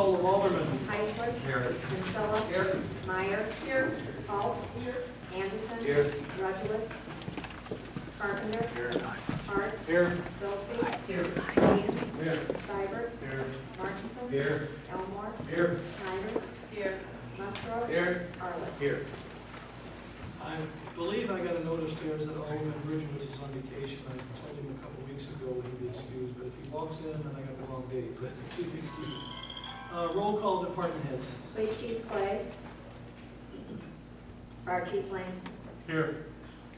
call of Alderman. Heisler. Here. Kinsella. Here. Meyer. Here. Holt. Here. Anderson. Here. Rudowitz. Carpenter. Here. Hart. Here. Silsby. Here. Here. Seibert. Here. Martinson. Here. Elmore. Here. Schneider. Here. Musgrove. Here. Arlen. Here. I believe I got a notice there that Alderman Bridgewitz is on vacation. I told him a couple weeks ago he'd be excused, but if he walks in, then I got the wrong date, but he's excused. Roll call department heads. Police Chief Clay. Fire Chief Langston. Here.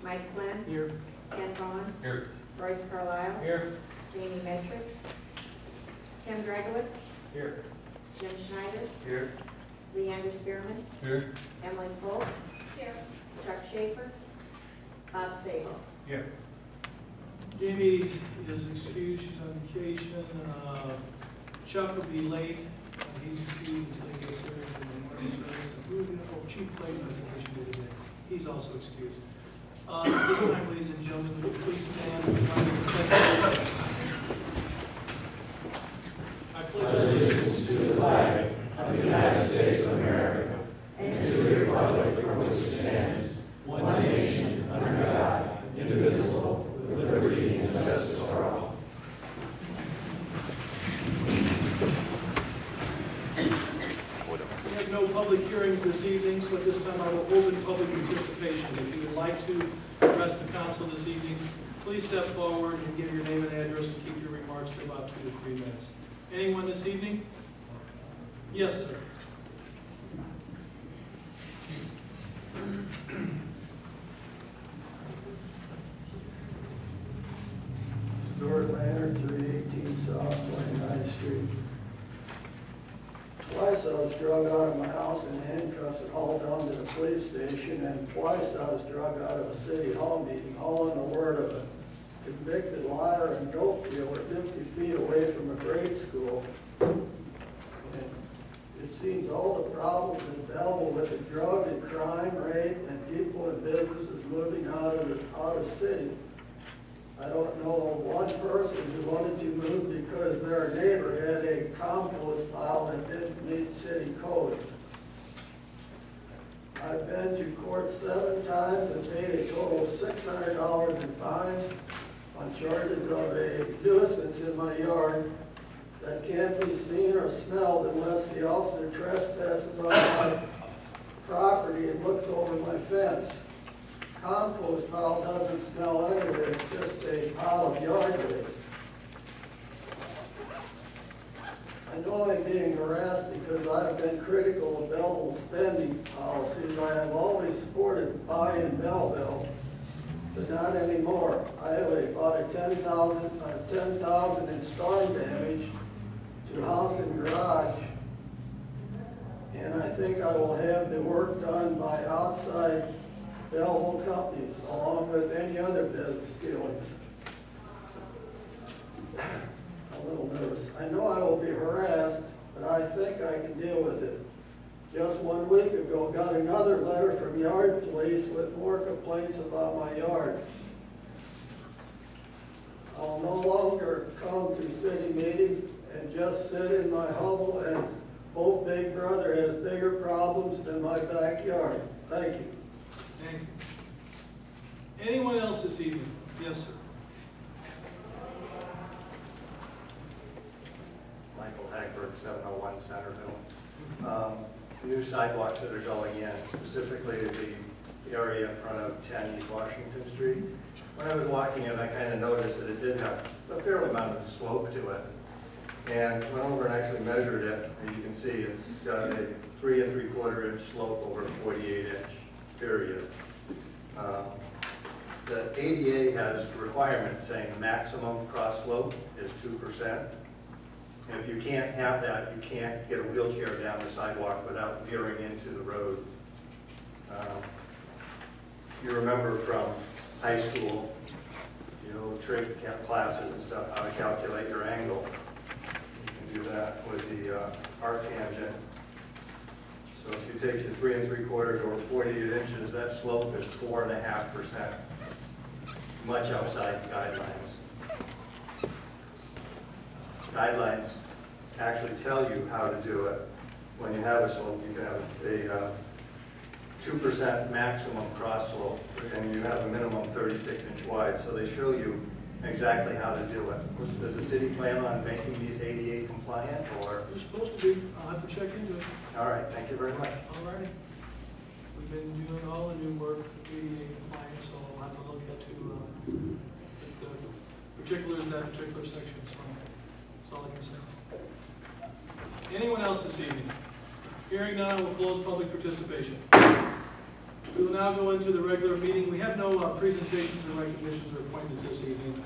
Mike Flynn. Here. Ken Vaughn. Here. Royce Carlisle. Here. Jamie Metrick. Tim Dragowitz. Here. Jim Schneider. Here. Leander Spearman. Here. Emily Foltz. Here. Chuck Schaefer. Bob Sable. Here. Jamie is excused, she's on vacation. Chuck will be late. He's excused until he gets here from the morning service. Chief Clay's on vacation today. He's also excused. This time, ladies and gentlemen, would you please stand and join me in the pledge. I pledge allegiance to the flag of the United States of America and to the republic for which it stands, one nation, under God, indivisible, with liberty and justice for all. We have no public hearings this evening, so at this time I will open public participation. If you would like to address the council this evening, please step forward and give your name and address and keep your remarks to about 2 to 3 minutes. Anyone this evening? Yes, sir. Stuart Leonard, 318 South 29th Street. Twice I was drug out of my house in handcuffs and hauled down to the police station, and twice I was drug out of a city hall meeting, all in the word of a convicted liar and dope dealer 50 feet away from a grade school. And it seems all the problems in Belleville with the drug and crime rate and people and businesses moving out of city. I don't know one person who wanted to move because their neighbor had a compost pile that didn't meet city code. I've been to court 7 times and paid a total of $600 in fines on charges of a nuisance in my yard that can't be seen or smelled unless the officer trespasses on my property and looks over my fence. Compost pile doesn't smell anyway, it's just a pile of yard waste. I know I'm being harassed because I've been critical of Belleville's spending policies. I have always supported buy in Belleville, but not anymore. I have about a $10,000 in storm damage to house and garage, and I think I will have the work done by outside Belleville companies, along with any other business dealings. A little nervous. I know I will be harassed, but I think I can deal with it. Just 1 week ago, got another letter from Yard Police with more complaints about my yard. I'll no longer come to city meetings and just sit in my hovel and hope Big Brother has bigger problems than my backyard. Thank you. Thank you. Anyone else this evening? Yes, sir. Michael Hagberg, 701 Centerville. New sidewalks that are going in, specifically the area in front of 10 East Washington Street. When I was walking it, I kind of noticed that it did have a fair amount of slope to it. And went over and actually measured it, and you can see it's got a 3 3/4 inch slope over a 48 inch period. The ADA has requirements saying the maximum cross slope is 2%. And if you can't have that, you can't get a wheelchair down the sidewalk without veering into the road. You remember from high school, you know, trig classes and stuff, how to calculate your angle. You can do that with the arc tangent. So if you take your 3 3/4 or 48 inches, that slope is 4.5%, much outside the guidelines. Guidelines actually tell you how to do it. When you have a slope, you can have a 2% maximum cross slope, and you have a minimum 36-inch wide, so they show you exactly how to do it. Does the city plan on making these ADA compliant, or? You're supposed to be. I'll have to check into it. All right, thank you very much. All righty. We've been doing all the new work, ADA compliance, so I'll have to look into the particulars of that particular section. So that's all I can say. Anyone else this evening? Hearing none, we'll close public participation. We will now go into the regular meeting. We have no presentations or recognitions or appointments this evening.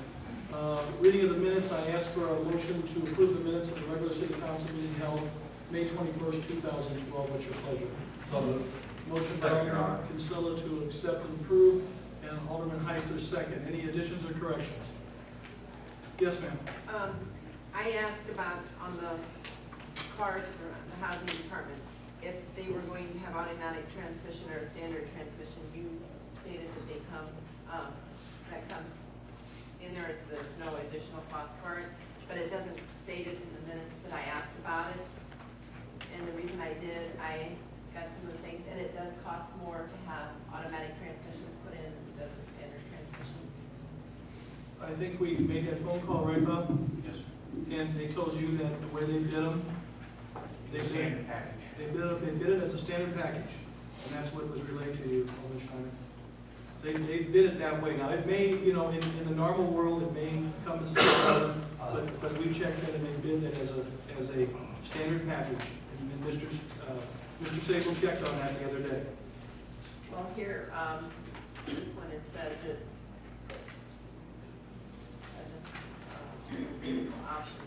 Reading of the minutes, I ask for a motion to approve the minutes of the regular city council meeting held May 21st, 2012. What's your pleasure? So moved. Motion by Second, Your Honor. Alderman Kinsella to accept and approve, and Alderman Heisler second. Any additions or corrections? Yes, ma'am. I asked about on the cars for the housing department, if they were going to have automatic transmission or a standard transmission. You stated that they come, that comes in there, there's no additional cost for it, but it doesn't state it in the minutes that I asked about it. And the reason I did, I got some of the things, and it does cost more to have automatic transmissions put in instead of the standard transmissions. I think we made that phone call, right, Bob? Yes. And they told you that the way they bid them, they Standard package. They bid it as a standard package, and that's what was relayed to you, Alderman Schneider. They bid it that way. Now, it may, you know, in the normal world, it may come as a surprise, but we checked it and they bid it as a standard package. And Mr. Sable checked on that the other day. Well, here, this one, it says it's, options,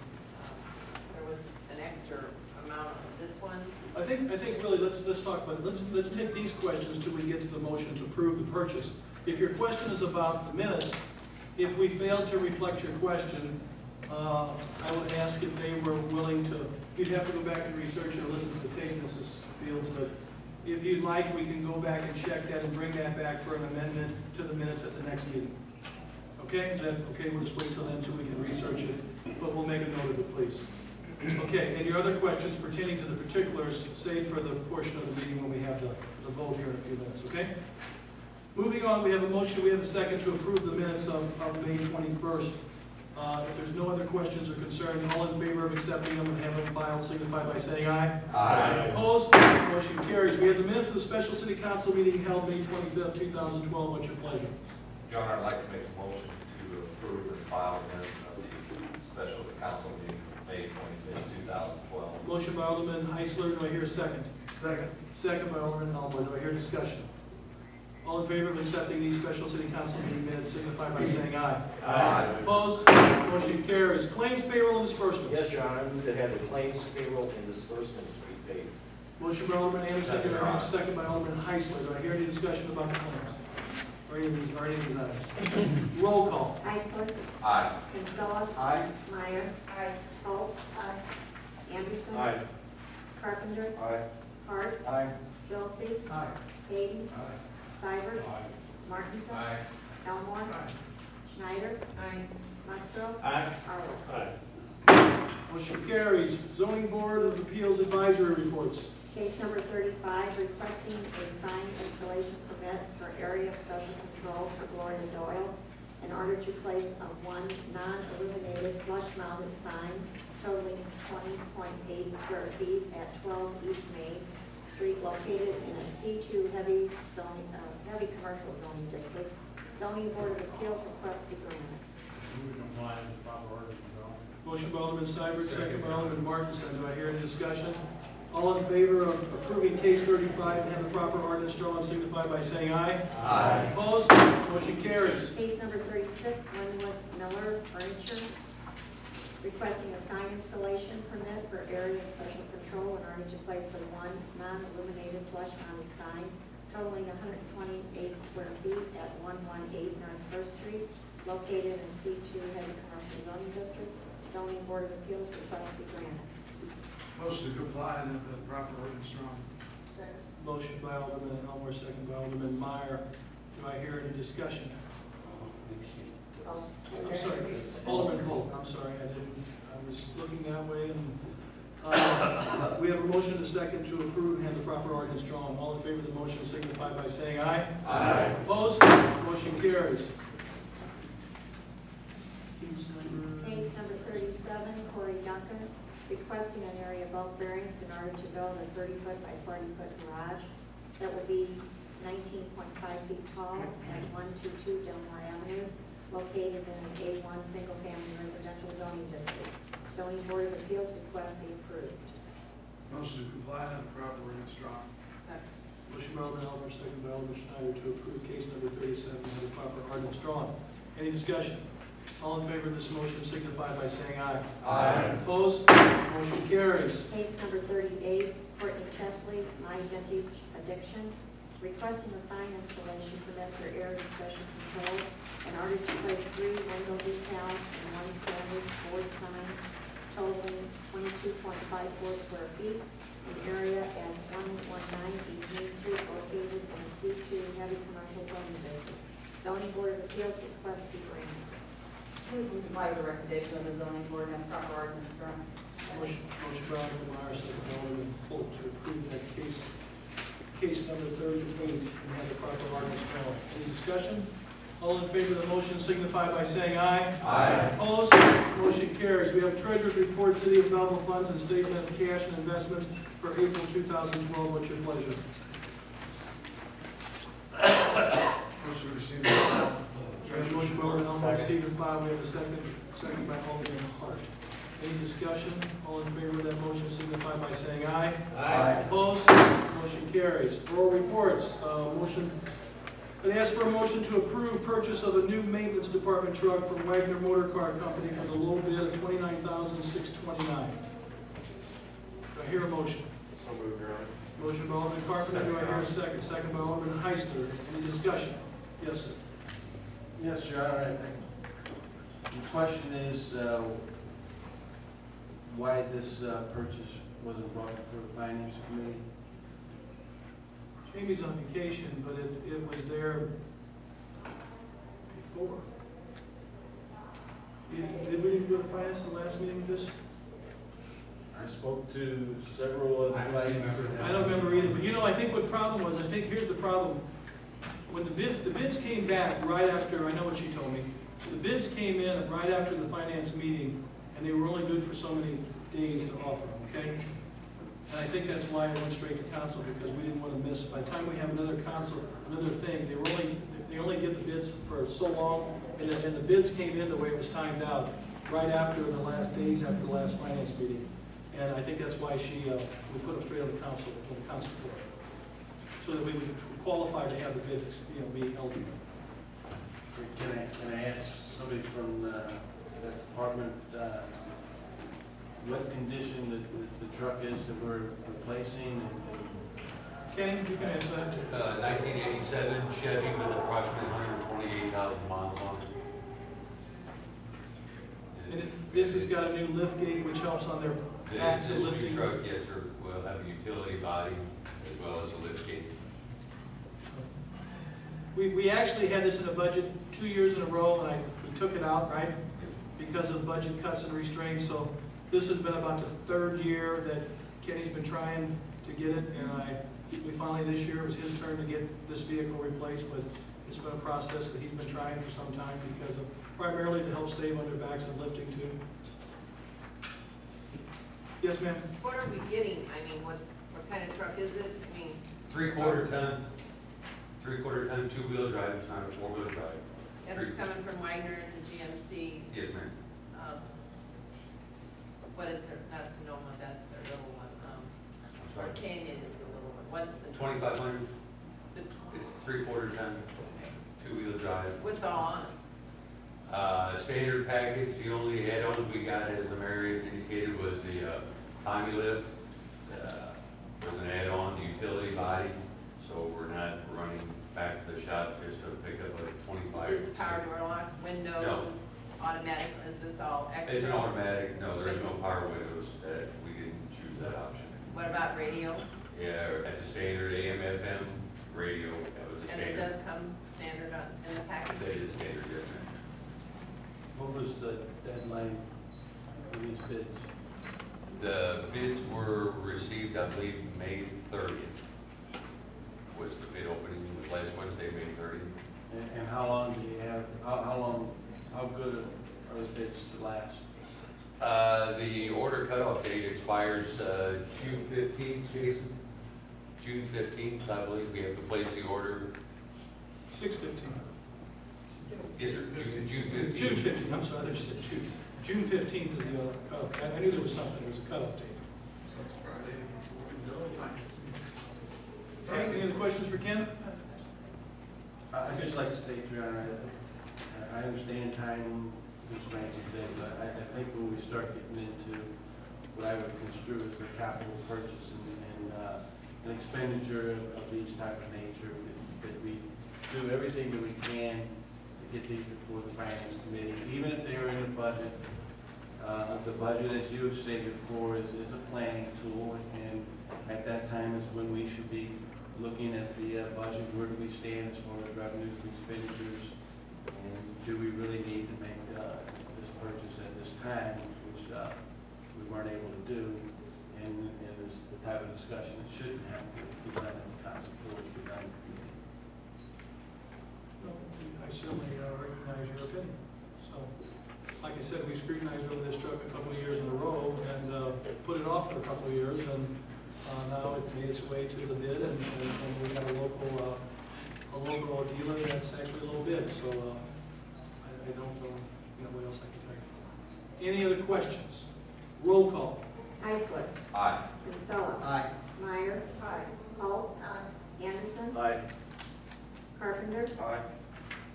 there was an extra amount on this one. I think really, let's talk about it. Let's take these questions till we get to the motion to approve the purchase. If your question is about the minutes, if we failed to reflect your question, I would ask if they were willing to, you'd have to go back and research or listen to the tape, Mrs. Fields, but if you'd like, we can go back and check that and bring that back for an amendment to the minutes at the next meeting. Okay, is that okay? We'll just wait till then until we can research it, but we'll make a note of it, please. Okay, and your other questions pertaining to the particulars, save for the portion of the meeting when we have the vote here in a few minutes, okay? Moving on, we have a motion, we have a second to approve the minutes of May 21st. If there's no other questions or concerns, all in favor of accepting them and having them filed, signify by saying aye. Aye. Opposed? Motion carries. We have the minutes of the special city council meeting held May 25th, 2012. What's your pleasure? John, I'd like to make a motion to approve the file minutes of the special council meeting May 25th, 2012. Motion by Alderman Heisler. Do I hear a second? Second. Second by Alderman Elmore. Do I hear discussion? All in favor of accepting these special city council meeting minutes, signify by saying aye. Aye. Opposed? Motion carries. Claims, payroll, and disbursements. Yes, John, I move to have the claims, payroll, and disbursements be paid. Motion by Alderman Anderson, second by Alderman Heisler. Do I hear any discussion about the claims? Or any of these items? Roll call. Heisler. Aye. Kinsella. Aye. Meyer. Aye. Holt. Aye. Anderson. Aye. Carpenter. Aye. Hart. Aye. Sillsby. Aye. Hayden. Aye. Seibert. Aye. Martinson. Aye. Elmore. Aye. Schneider. Aye. Musgrove. Aye. Arlen. Aye. Motion carries. Zoning Board of Appeals Advisory Reports. Case number 35, requesting a sign installation permit for area of special control for Gloria Doyle in order to place a one non-illuminated flush-mounted sign totaling 20.8 square feet at 12 East Main Street, located in a C2 heavy commercial zoning district. Zoning Board of Appeals requests be granted. Motion by Alderman Seibert, second by Alderman Martinson. Do I hear any discussion? All in favor of approving case 35 and have the proper ordinance drawn, signify by saying aye. Aye. Opposed? Motion carries. Case number 36, Linwood Miller Furniture, requesting a sign installation permit for area of special control in order to place a one non-illuminated flush-mounted sign totaling 128 square feet at 118 North First Street, located in C2 heavy commercial zoning district. Zoning Board of Appeals requests be granted. Motion to comply and have the proper ordinance drawn. Motion by Alderman Elmore, second by Alderman Meyer. Do I hear any discussion? Oh, I'm sorry, Alderman Holt. I'm sorry, I was looking that way and We have a motion and a second to approve and have the proper ordinance drawn. All in favor of the motion signify by saying aye. Aye. Opposed? Motion carries. Case number 37, Corey Duncan, requesting an area bulk variance in order to build a 30-foot by 40-foot garage that would be 19.5 feet tall at 122 Delmar Avenue, located in an A1 single-family residential zoning district. Zoning Board of Appeals request be approved. Motion to comply and have the proper ordinance drawn. Motion by Alderman Elmer, second by Alderman Schneider to approve case number 37 and have the proper ordinance drawn. Any discussion? All in favor of this motion signify by saying aye. Aye. Opposed? Motion carries. Case number 38, Courtney Chesley, My Vintage Addiction, requesting a sign installation permit for area special control in order to place 3 window decals and 1 sandwich board sign totaling 22.54 square feet, an area at 119 East Main Street located in a C2 heavy commercial zoning district. Zoning Board of Appeals request be granted. We can comply with the recommendation of the zoning board and have proper ordinance drawn. Motion by Alderman Myers, second by Alderman Holt to approve that case number 38 and have the proper ordinance drawn. Any discussion? All in favor of the motion signify by saying aye. Aye. Opposed? Motion carries. We have Treasurer's Report, City of Belleville funds and statement of cash and investments for April 2012. What's your pleasure? Motion to receive and file. Motion by Alderman Elmer, receive and file. We have a second by Alderman Hart. Any discussion? All in favor of that motion signify by saying aye. Aye. Opposed? Motion carries. Oral reports. I'd ask for a motion to approve purchase of a new maintenance department truck from Wagner Motor Car Company for the low bid of $29,629. Do I hear a motion? So moved, Your Honor. Motion by Alderman Carpenter. Do I hear a second? Second by Alderman Heister. Any discussion? Yes, sir. Yes, Your Honor, I think the question is why this purchase wasn't brought before the Finance Committee. Jamie's on vacation, but it was there before. Did we do the finance at the last meeting with this? I spoke to several of the finance. I don't remember either, but I think what problem was, here's the problem. When the bids came back right after, I know what she told me, the bids came in right after the finance meeting, and they were only good for so many days to offer, okay? And I think that's why I went straight to council, because we didn't want to miss, by the time we have another thing, they only get the bids for so long, and the bids came in the way it was timed out, right after the last days after the last finance meeting. And I think that's why we put them straight on the council floor, so that we would qualify to have the bids, be eligible. Can I ask somebody from that department what condition the truck is that we're replacing? Kenny, you can answer that. 1987 Chevy with approximately 128,000 miles on it. And this has got a new lift gate, which helps on their backs and This new lifting. truck, yes, sir, will have a utility body as well as a lift gate. We actually had this in the budget 2 years in a row, and we took it out, right? Because of budget cuts and restraints, so this has been about the 3rd year that Kenny's been trying to get it, and we finally this year, it was his turn to get this vehicle replaced, but it's been a process that he's been trying for some time because of, primarily to help save on their backs and lifting too. Yes, ma'am? What are we getting? I mean, what kind of truck is it? I mean, 3/4 ton, 3/4 ton, 2-wheel drive, it's not a 4-wheel drive. if it's coming from Wagner, it's a GMC. Yes, ma'am. What is their, that's Sonoma, that's their little one. I'm sorry. Canyon is the little one. What's the? 2,500, the- it's 3/4 ton, 2-wheel drive. What's all on it? Standard package, the only add-ons we got, as Mary indicated, was the Tommy lift, was an add-on, the utility body, so we're not running back to the shop just to pick up a 25. Is power door locks, windows, automatic, is this all extra? It's an automatic, no, there's no power windows, that we didn't choose that option. What about radio? Yeah, that's a standard AM/FM radio, that was a And it standard. does come standard in the package? That is standard, yes, ma'am. What was the deadline for these bids? The bids were received, I believe, May 30th. Was the bid opening was last Wednesday, May 30th. And how long do you have, how good are the bids to last? The order cutoff date expires June 15th, Jason. June 15th, I believe. We have to place the order. 6/15. Yes, sir. June 15th. June 15th, I'm sorry, I just said June. June 15th is the cutoff. I knew there was something, there was a cutoff date. That's Friday before we go. Okay, any other questions for Ken? I'd just like to state, Your Honor, I understand time constraints today, but I think when we start getting into what I would construe as a capital purchase and an expenditure of these type of nature, that we do everything that we can to get these before the Finance Committee, even if they are in the budget. The budget, as you have stated before, is a planning tool, and at that time is when we should be looking at the budget. Where do we stand as far as revenues and expenditures? And do we really need to make this purchase at this time, which we weren't able to do? And is the type of discussion that shouldn't have to be done in the council floor, to be done in the committee. No, I certainly recognize your opinion. So, like I said, we scrutinized over this truck a couple of years in a row and put it off for a couple of years, and now it made its way to the bid, and we got a local dealer that's actually a little bid. So I don't know, what else I can tell you. Any other questions? Roll call. Heisler. Aye. Kinsella. Aye. Meyer. Holt. Anderson. Aye. Carpenter. Aye.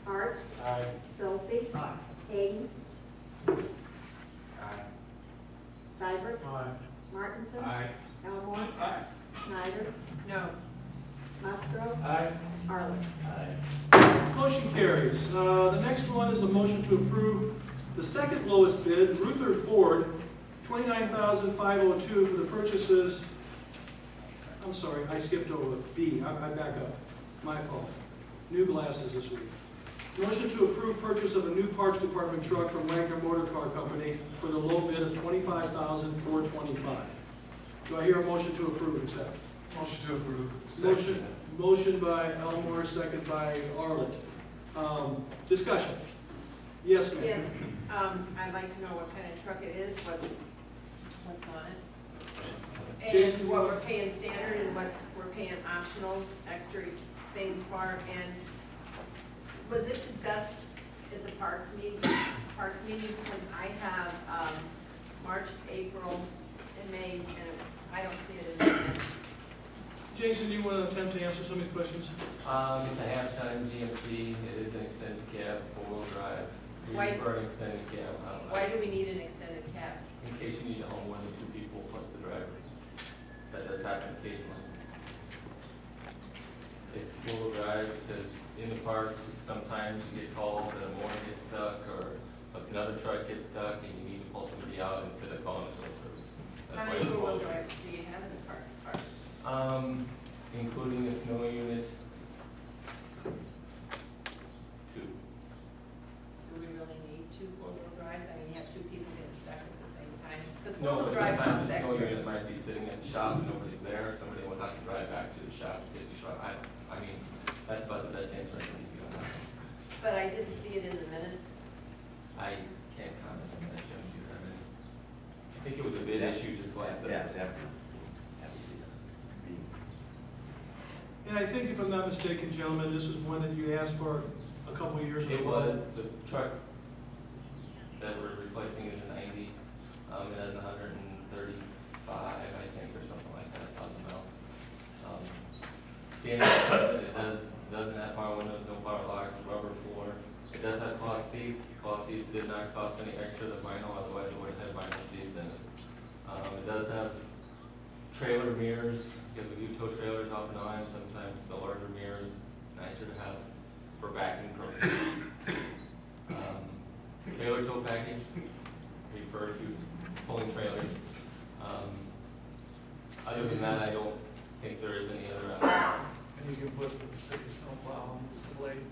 Hart. Aye. Sillsby. Hayden. Aye. Seibert. Aye. Martinson. Aye. Elmore. Aye. Schneider. No. Musgrove. Aye. Arlen. Motion carries. The next one is a motion to approve the second lowest bid, Ruther Ford, $29,502 for the purchases. I'm sorry, I skipped over B. I back up. My fault. New glasses this week. Motion to approve purchase of a new Parks Department truck from Wagner Motor Car Company for the low bid of $25,425. Do I hear a motion to approve, accept? Motion to approve. Motion by Elmore, second by Arlen. Discussion. Yes, ma'am. Yes, I'd like to know what kind of truck it is, what's on it. Jason, And what we're paying standard and what we're paying optional, extra things for. And was it discussed at the parks meetings? Because I have March, April, and May's, and I don't see it in the minutes. Jason, do you want to attempt to answer some of these questions? It's a half-time GMC, it is an extended cab, four-wheel drive. Why- For an extended cab, Why do we need an extended cab? in case you need to own more than two people plus the driver. That does happen occasionally. It's four-wheel drive because in the parks, sometimes you get called that a motor gets stuck or another truck gets stuck and you need to pull somebody out instead of calling a tow service. That's How why many it's four-wheel four-wheel drive. drives do you have in the parks department? Including a snow unit, two. Do we really need two four-wheel drives? I mean, you have two people getting stuck at the same time? Because No, four-wheel but drive sometimes costs the snow extra. unit might be sitting at the shop and nobody's there, somebody will have to drive back to the shop to get the truck. I mean, that's about the best answer I can give you on that. But I didn't see it in the minutes. I can't comment on that, Jim, do you have any? I think it was a bid issue, just like the. Yeah, definitely. And I think, if I'm not mistaken, gentlemen, this is one that you asked for a couple of years ago. It was the truck that we're replacing in the 90, it has 135, I think, or something like that, thousand miles. The end of it doesn't have power windows, no power locks, rubber floor. It does have cloth seats. Cloth seats did not cost any extra to vinyl, otherwise it would have had vinyl seats in it. It does have trailer mirrors, because we do tow trailers off and on, sometimes the larger mirrors, nicer to have for backing purposes. Trailer tow package, refer to pulling trailers. Other than that, I don't think there is any other. And you can put the city snowplow on this blade.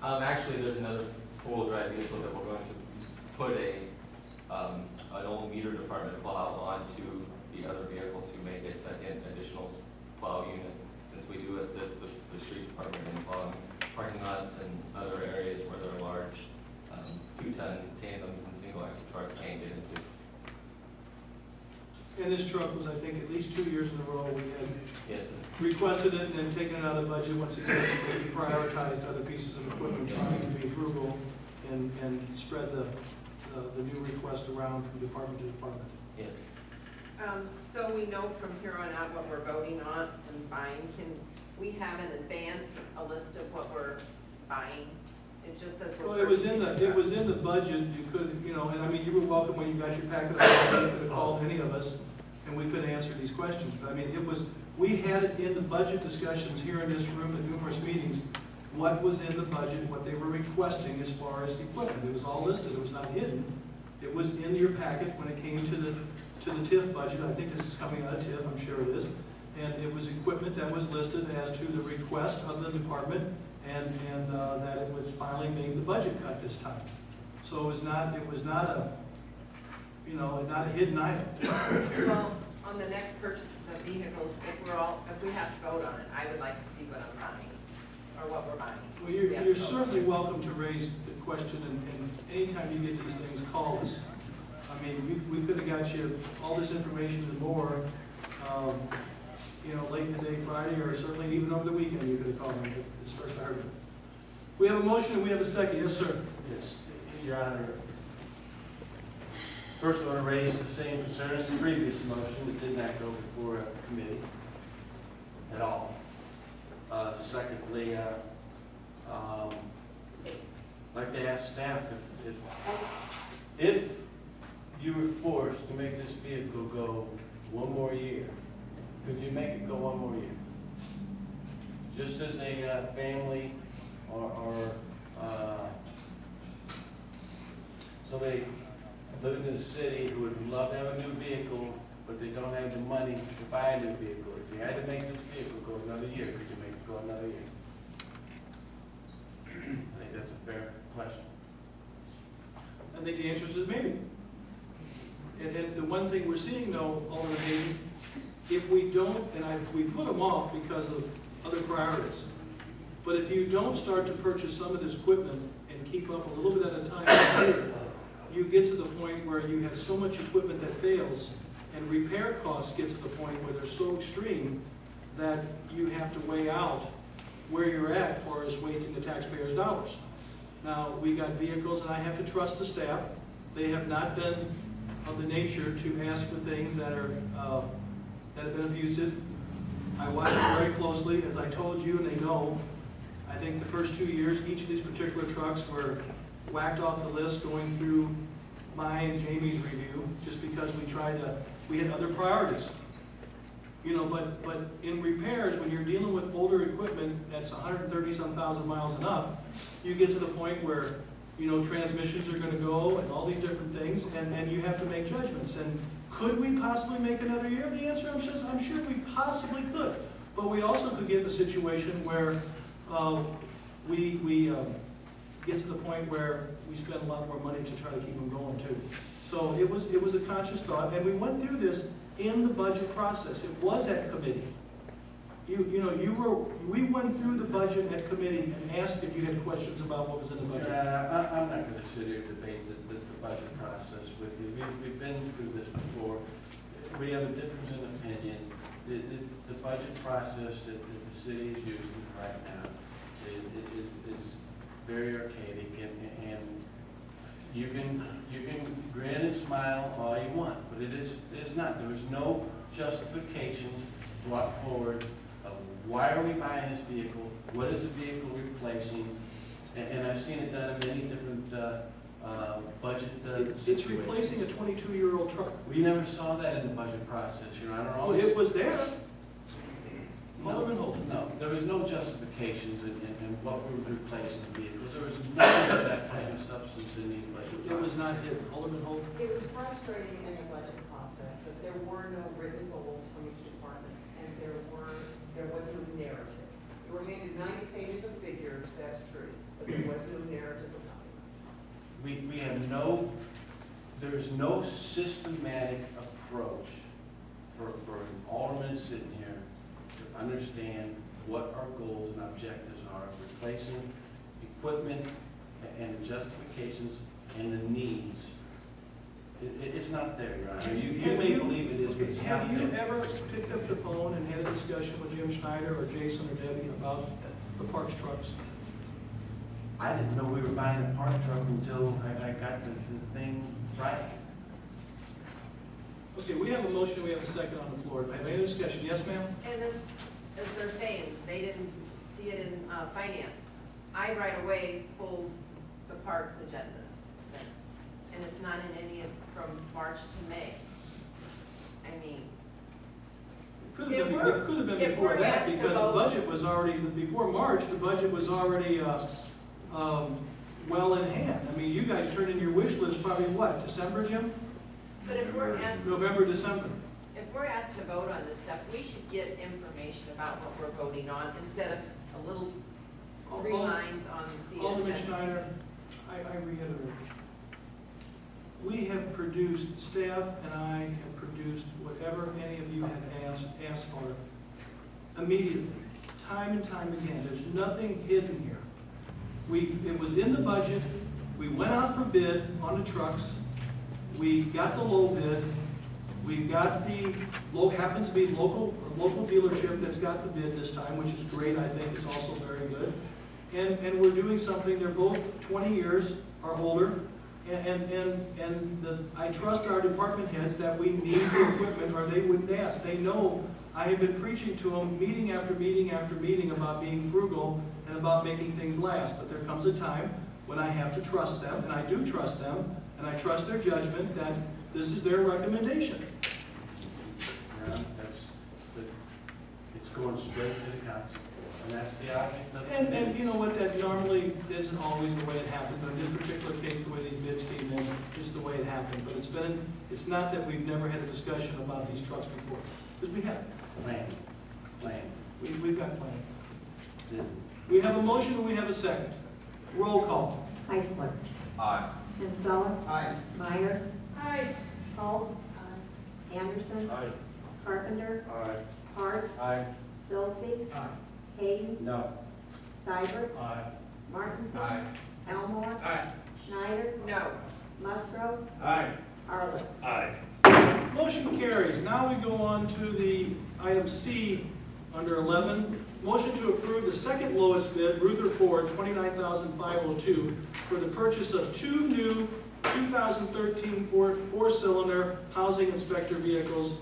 Actually, there's another four-wheel drive vehicle that we're going to put a an old meter department plow onto the other vehicle to make a second additional plow unit, since we do assist the street department in plowing parking lots and other areas where there are large 2-ton tandems and single axle trucks can't get into. And this truck was, I think, at least 2 years in a row, we had Yes, requested it and then taken it out of the budget once again. We prioritized other pieces of equipment, trying to be frugal and spread the new request around from department to department. yes. So we know from here on out what we're voting on and buying. Can we have in advance a list of what we're buying? It just says we're Well, it was in the budget. You could, and I mean, you were welcome when you got your packet of budget. You could have called any of us and we could answer these questions. But I mean, we had it in the budget discussions here in this room at numerous meetings, what was in the budget, what they were requesting as far as equipment. It was all listed. It was not hidden. It was in your packet when it came to the TIF budget. I think this is coming out of TIF, I'm sure it is. And it was equipment that was listed as to the request of the department and that it was finally made the budget cut this time. So it was not a hidden item. Well, on the next purchases of vehicles, if we have to vote on it, I would like to see what I'm buying or what we're buying. Well, you're certainly welcome to raise the question, and anytime you get these things, call us. I mean, we could have got you all this information and more, late today, Friday, or certainly even over the weekend, you could have called me this first I heard it. We have a motion and we have a second. Yes, sir. Yes, Your Honor. First, I want to raise the same concerns as the previous motion that did not go before a committee at all. Secondly, I'd like to ask staff if you were forced to make this vehicle go one more year, could you make it go one more year? Just as a family or somebody living in the city who would love to have a new vehicle, but they don't have the money to buy a new vehicle. If you had to make this vehicle go another year, could you make it go another year? I think that's a fair question. I think the answer is maybe. And the one thing we're seeing, though, Alderman Hayden, if we don't, we put them off because of other priorities. But if you don't start to purchase some of this equipment and keep up a little bit at a time, you get to the point where you have so much equipment that fails, and repair costs get to the point where they're so extreme that you have to weigh out where you're at as far as wasting the taxpayers' dollars. Now, we got vehicles, and I have to trust the staff. They have not been of the nature to ask for things that are that have been abusive. I watch it very closely, as I told you, and they know. I think the first 2 years, each of these particular trucks were whacked off the list going through my and Jamie's review, just because we had other priorities. But in repairs, when you're dealing with older equipment that's 130-some thousand miles and up, you get to the point where, transmissions are going to go and all these different things, and you have to make judgments. And could we possibly make another year? The answer, I'm sure we possibly could. But we also could get in a situation where we get to the point where we spend a lot more money to try to keep them going too. So it was a conscious thought, and we went through this in the budget process. It was at committee. We went through the budget at committee and asked if you had questions about what was in the budget. I'm not going to sit here and debate the budget process with you. We've been through this before. We have a difference in opinion. The budget process that the city is using right now is very archaic, and you can grin and smile all you want, but it is not. There is no justifications brought forward of why are we buying this vehicle, what is the vehicle replacing, and I've seen it done in many different budget It's situations. replacing a 22-year-old truck. We never saw that in the budget process, Your Honor. Oh, it was there. Alderman Holt. No, there was no justifications in what we were replacing the vehicles. There was none of that kind of substance in the budget. It was not hidden. Alderman Holt. It was frustrating in the budget process that there were no written goals from each department, and there was no narrative. There were maybe 90 pages of figures, that's true, but there was no narrative about it. We have no there's no systematic approach for an alderman sitting here to understand what our goals and objectives are of replacing equipment and the justifications and the needs. It's not there, Your Honor. You may believe it is, but it's not Have you there. ever picked up the phone and had a discussion with Jim Schneider or Jason or Debbie about the parks trucks? I didn't know we were buying a park truck until I got the thing Friday. Okay, we have a motion, we have a second on the floor. Do I have any discussion? Yes, ma'am? And then, as they're saying, they didn't see it in finance. I right away pulled the parks agendas, and it's not in any of, from March to May. I mean, It could have been if before we're that, asked to because the vote- budget was already, before March, the budget was already well in hand. I mean, you guys turned in your wish list probably what, December, Jim? but if we're asked, November, December. if we're asked to vote on this stuff, we should get information about what we're voting on instead of a little three lines on the Alderman agenda. Schneider, I reiterate, we have produced, staff and I have produced whatever any of you have asked for immediately, time and time again. There's nothing hidden here. It was in the budget, we went out for bid on the trucks, we got the low bid, we got the, happens to be a local dealership that's got the bid this time, which is great, I think it's also very good. And we're doing something, they're both 20 years or older, I trust our department heads that we need the equipment or they wouldn't ask. They know I have been preaching to them meeting after meeting after meeting about being frugal and about making things last. But there comes a time when I have to trust them, and I do trust them, and I trust their judgment that this is their recommendation. Yeah, it's going straight to the council, and that's the object of the And you know what, that normally isn't always the way it happens, but in this particular case, the way these bids came in, it's the way it happened. But it's not that we've never had a discussion about these trucks before, because we have. plan. We've got plans. Yeah. We have a motion and we have a second. Roll call. Heisler. Aye. Kinsella. Aye. Meyer. Aye. Holt. Anderson. Aye. Carpenter. Aye. Hart. Aye. Silsby. Aye. Hayden. No. Seibert. Aye. Martinson. Aye. Elmore. Aye. Schneider. No. Musgrove. Aye. Arlen. Aye. Motion carries. Now we go on to the item C under 11. Motion to approve the second lowest bid, Ruther Ford, $29,502, for the purchase of two new 2013 four-cylinder housing inspector vehicles.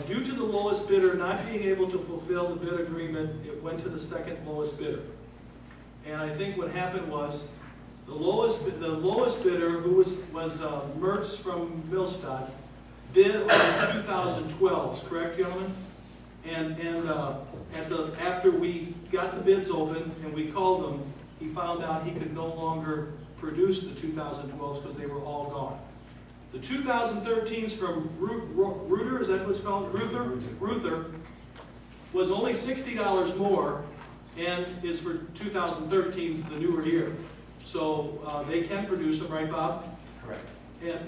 Due to the lowest bidder not being able to fulfill the bid agreement, it went to the second lowest bidder. And I think what happened was the lowest bidder, who was Mertz from Millstadt, bid on the 2012s, correct, gentlemen? And after we got the bids open and we called them, he found out he could no longer produce the 2012s because they were all gone. The 2013s from Ruther, is that what it's called? Ruther was only $60 more and is for 2013, the newer year. So they can produce them, right, Bob? Correct.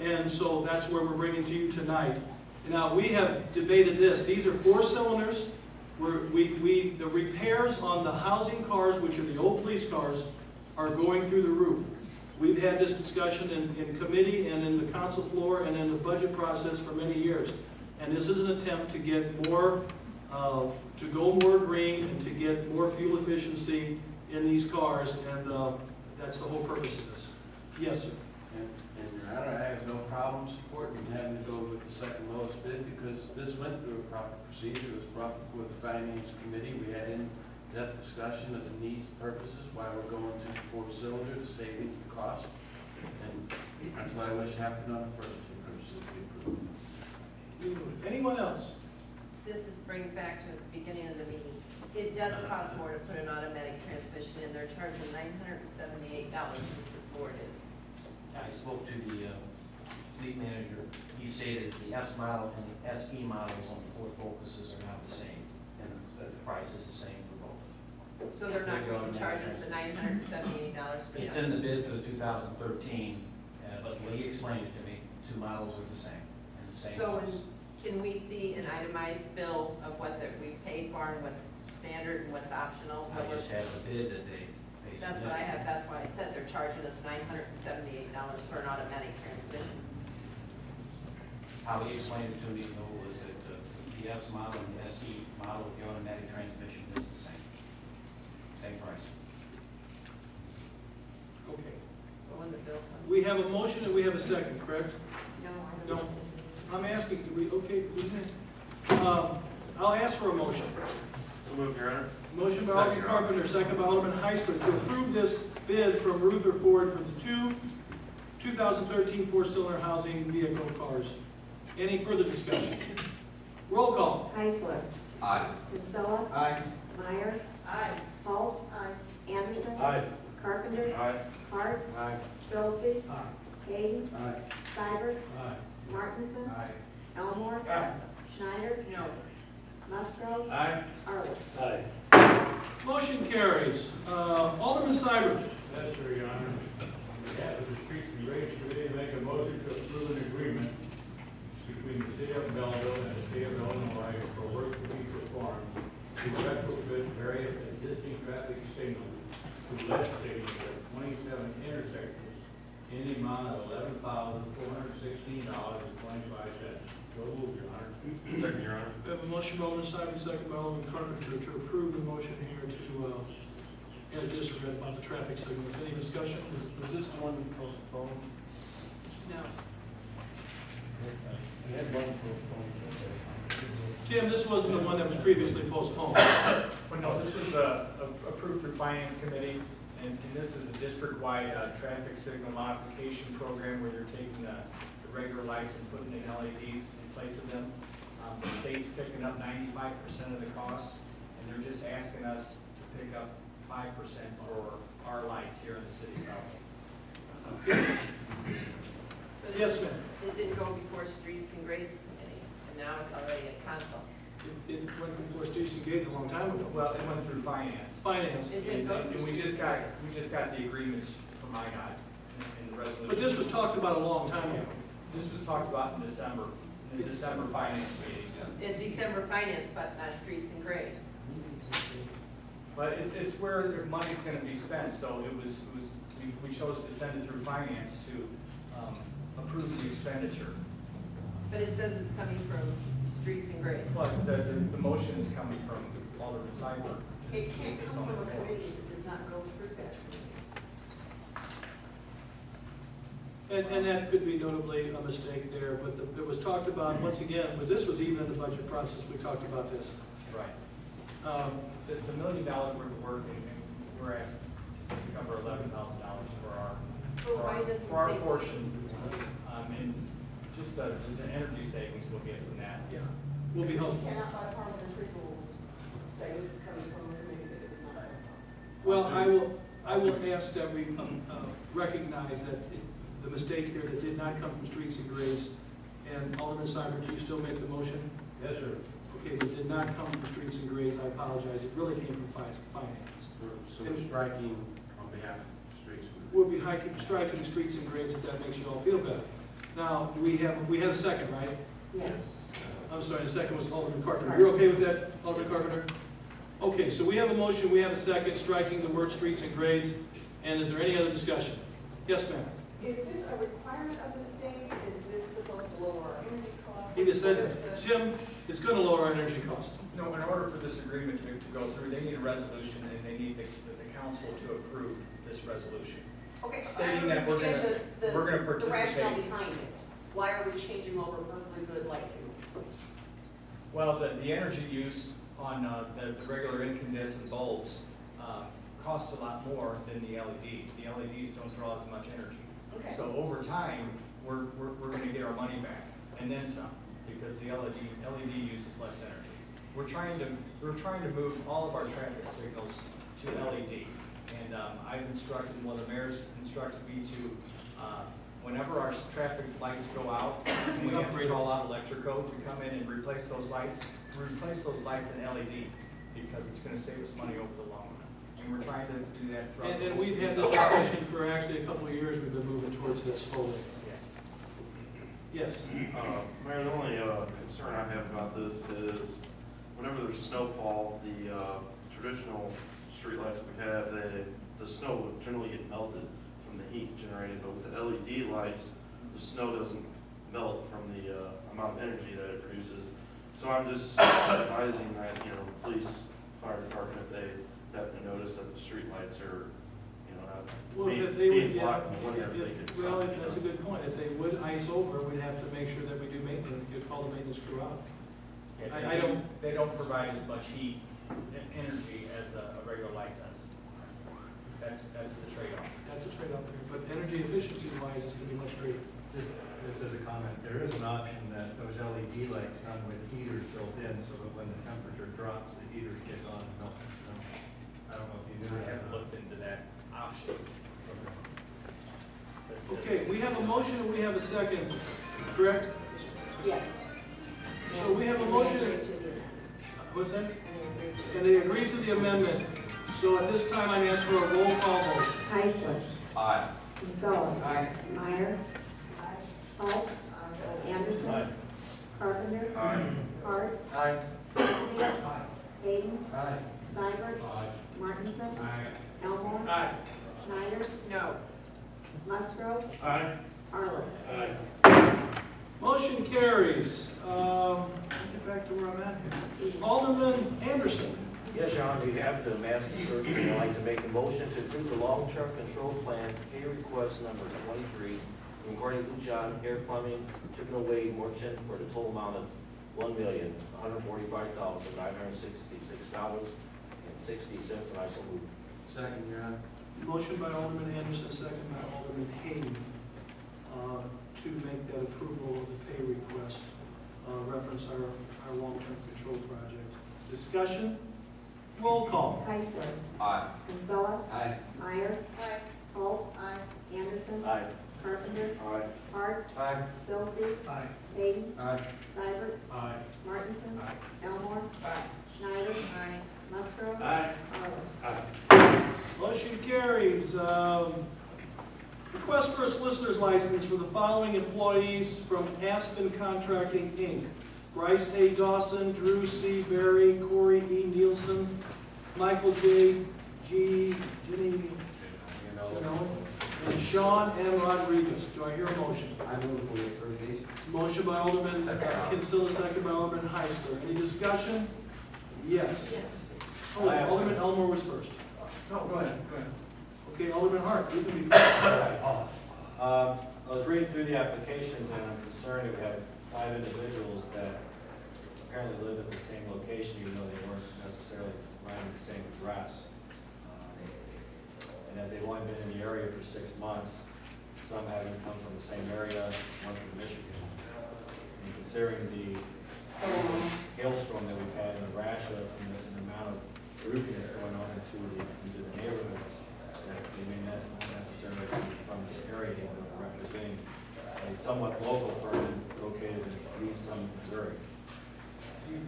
And so that's where we're bringing to you tonight. Now, we have debated this. These are four cylinders. The repairs on the housing cars, which are the old police cars, are going through the roof. We've had this discussion in committee and in the council floor and in the budget process for many years. And this is an attempt to get more, to go more green and to get more fuel efficiency in these cars. And that's the whole purpose of this. Yes, sir. And Your Honor, I have no problem supporting having to go with the second lowest bid because this went through a proper procedure. It was brought before the Finance Committee. We had in-depth discussion of the needs, purposes, why we're going to four-cylinder, the savings, the cost. And that's what I wish happened on the first two purchases we approved. Anyone else? This brings back to the beginning of the meeting. It does cost more to put an automatic transmission in. They're charging $978 for Ford is. I spoke to the fleet manager. He stated the S model and the SE models on the Ford Focuses are now the same, and the price is the same for both. So they're not going to charge us the $978 for It's that? in the bid for the 2013, but the way he explained it to me, two models are the same, and the same So cost. can we see an itemized bill of what that we paid for and what's standard and what's optional? I just have a bid that they submitted. That's what I have, that's why I said they're charging us $978 for an automatic transmission. How he explained it to me, though, was that the S model and the SE model with the automatic transmission is the same price. Okay. But when the bill comes. We have a motion and we have a second, correct? No, I don't. No. I'm asking, do we, okay, I'll ask for a motion. So move, Your Honor. Motion by Second, Alderman Your Honor. Carpenter, second by Alderman Heisler to approve this bid from Rutherford for the two 2013 four-cylinder housing vehicle cars. Any further discussion? Roll call. Heisler. Aye. Kinsella. Aye. Meyer. Aye. Holt. Aye. Anderson. Aye. Carpenter. Aye. Hart. Aye. Sillsby. Aye. Hayden. Aye. Seibert. Aye. Martinson. Aye. Elmore. Aye. Schneider. No. Musgrove. Aye. Arlen. Aye. Motion carries. Alderman Seibert. Yes, sir, Your Honor. On behalf of the Streets and Grades Committee, I make a motion to approve an agreement between the City of Belleville and the State of Illinois for work to be performed to retrofit various existing traffic signals to lead signals at 27 intersections in the amount of $11,416.25. So moved, Your Honor. Second, Your Honor. We have a motion by Alderman Seibert, second by Alderman Carpenter to approve the motion here to, as just read about the traffic signals. Any discussion? Was this the one we postponed? No. We had one postponed. Tim, this wasn't the one that was previously postponed. Well, no, this was approved through Finance Committee, and this is a district-wide traffic signal modification program where they're taking the regular lights and putting in LEDs in place of them. The state's picking up 95% of the cost, and they're just asking us to pick up 5% for our lights here in the city of Belleville. But Yes, ma'am. It didn't go before Streets and Grades Committee, and now it's already at council. It went before Station Gates a long time ago. Well, it went through Finance. Finance. It didn't go And through. we just got the agreements from IDOT and the resolution. But this was talked about a long time ago. This was talked about in December, in the December Finance meeting. In December Finance, but not Streets and Grades. But it's where the money's gonna be spent, so we chose to send it through Finance to approve the expenditure. But it says it's coming from Streets and Grades. But the motion is coming from Alderman Seibert. It can't come from a committee that did not go through that committee. And that could be notably a mistake there, but it was talked about, once again, this was even in the budget process, we talked about this. Right. It's $1 million worth of work, and we're asking to cover $11,000 for our portion. And just the energy savings we'll get from that. Yeah, will be You helpful. cannot by parliamentary rules say this is coming from a committee that it did not go from. Well, I will ask that we recognize that the mistake here that did not come from Streets and Grades, and Alderman Seibert, do you still make the motion? Yes, sir. Okay, but it did not come from Streets and Grades, I apologize, it really came from Finance. So we're striking on behalf of Streets. We'll be striking Streets and Grades if that makes you all feel better. Now, we had a second, right? Yes. I'm sorry, the second was Alderman Carpenter. You're okay with that, Alderman Carpenter? Okay, so we have a motion, we have a second, striking the word Streets and Grades, and is there any other discussion? Yes, ma'am. Is this a requirement of the state? Is this supposed to lower our energy costs? He just said, What is the- Jim, it's gonna lower our energy cost. No, in order for this agreement to go through, they need a resolution, and they need the council to approve this resolution. Okay, so stating I that we're understand we're gonna the rationale participate. behind it. Why are we changing over perfectly good light signals? Well, the energy use on the regular incandescent bulbs costs a lot more than the LEDs. The LEDs don't draw as much energy. Okay. So over time, we're gonna get our money back, and then some, because the LED uses less energy. We're trying to move all of our traffic signals to LED. And I've instructed, well, the mayor's instructed me to, whenever our traffic lights go out, we have to call out electrical to come in and replace those lights in LED, because it's gonna save us money over the long run. And we're trying to do that throughout. And we've had this discussion for actually a couple of years, we've been moving towards this slowly. Yes. Yes. Mayor, the only concern I have about this is whenever there's snowfall, the traditional streetlights that we have, the snow would generally get melted from the heat generated, but with the LED lights, the snow doesn't melt from the amount of energy that it produces. So I'm just advising that, police, fire department, if they definitely notice that the streetlights are, not Well, if they being would, blocked, whatever they could. well, that's a good point. If they would ice over, we'd have to make sure that we do maintenance, you'd call the maintenance crew out. Yeah, I don't- They don't provide as much heat and energy as a regular light does. That's the trade-off. That's a trade-off there, but energy efficiency wise, it's gonna be much greater. Just as a comment, there is an option that those LED lights come with heaters built in, so that when the temperature drops, the heaters kick on and melt the snow. I don't know if you knew I that. haven't looked into that option. Okay, we have a motion and we have a second, correct? Yes. So we have a motion. What's that? And they agree to the amendment. So at this time, I ask for a roll call vote. Heisler. Aye. Kinsella. Meyer. Holt. Anderson. Carpenter. Hart. Sisby. Hayden. Seibert. Martinson. Elmore. Schneider. No. Musgrove. Arlen. Motion carries. Get back to where I'm at here. Alderman Anderson. Yes, Your Honor, on behalf of the Mass Conservative, I'd like to make a motion to approve the long-term control plan pay request number 23 from Gordon Lujan Air Plumbing, Chippewa Wade, Merchant, for the total amount of $1,145,966.60, and I so move. Second, Your Honor. Motion by Alderman Anderson, second by Alderman Hayden, to make that approval of the pay request, reference our long-term control project. Discussion? Roll call. Heisler. Aye. Kinsella. Aye. Meyer. Holt. Anderson. Carpenter. Hart. Sillsby. Hayden. Seibert. Martinson. Elmore. Schneider. Musgrove. Arlen. Motion carries. Request for a solicitor's license for the following employees from Aspen Contracting, Inc. Bryce A. Dawson, Drew C. Berry, Corey E. Nielsen, Michael J. Ginny, and Sean M. Rodriguez. Do I hear a motion? I move we approve these. Motion by Alderman Kinsella, second by Alderman Heisler. Any discussion? Yes. Oh, Alderman Elmore was first. No, go ahead. Okay, Alderman Hart, you can be first. I was reading through the applications and I'm concerned that we have 5 individuals that apparently live at the same location even though they weren't necessarily running the same address. And that they've only been in the area for 6 months. Some having come from the same area, one from Michigan. And considering the hailstorm that we've had in Nebraska and the amount of roofing that's going on into the neighborhoods, that they may not necessarily be from this area, but representing a somewhat local firm located in Leeson, Missouri.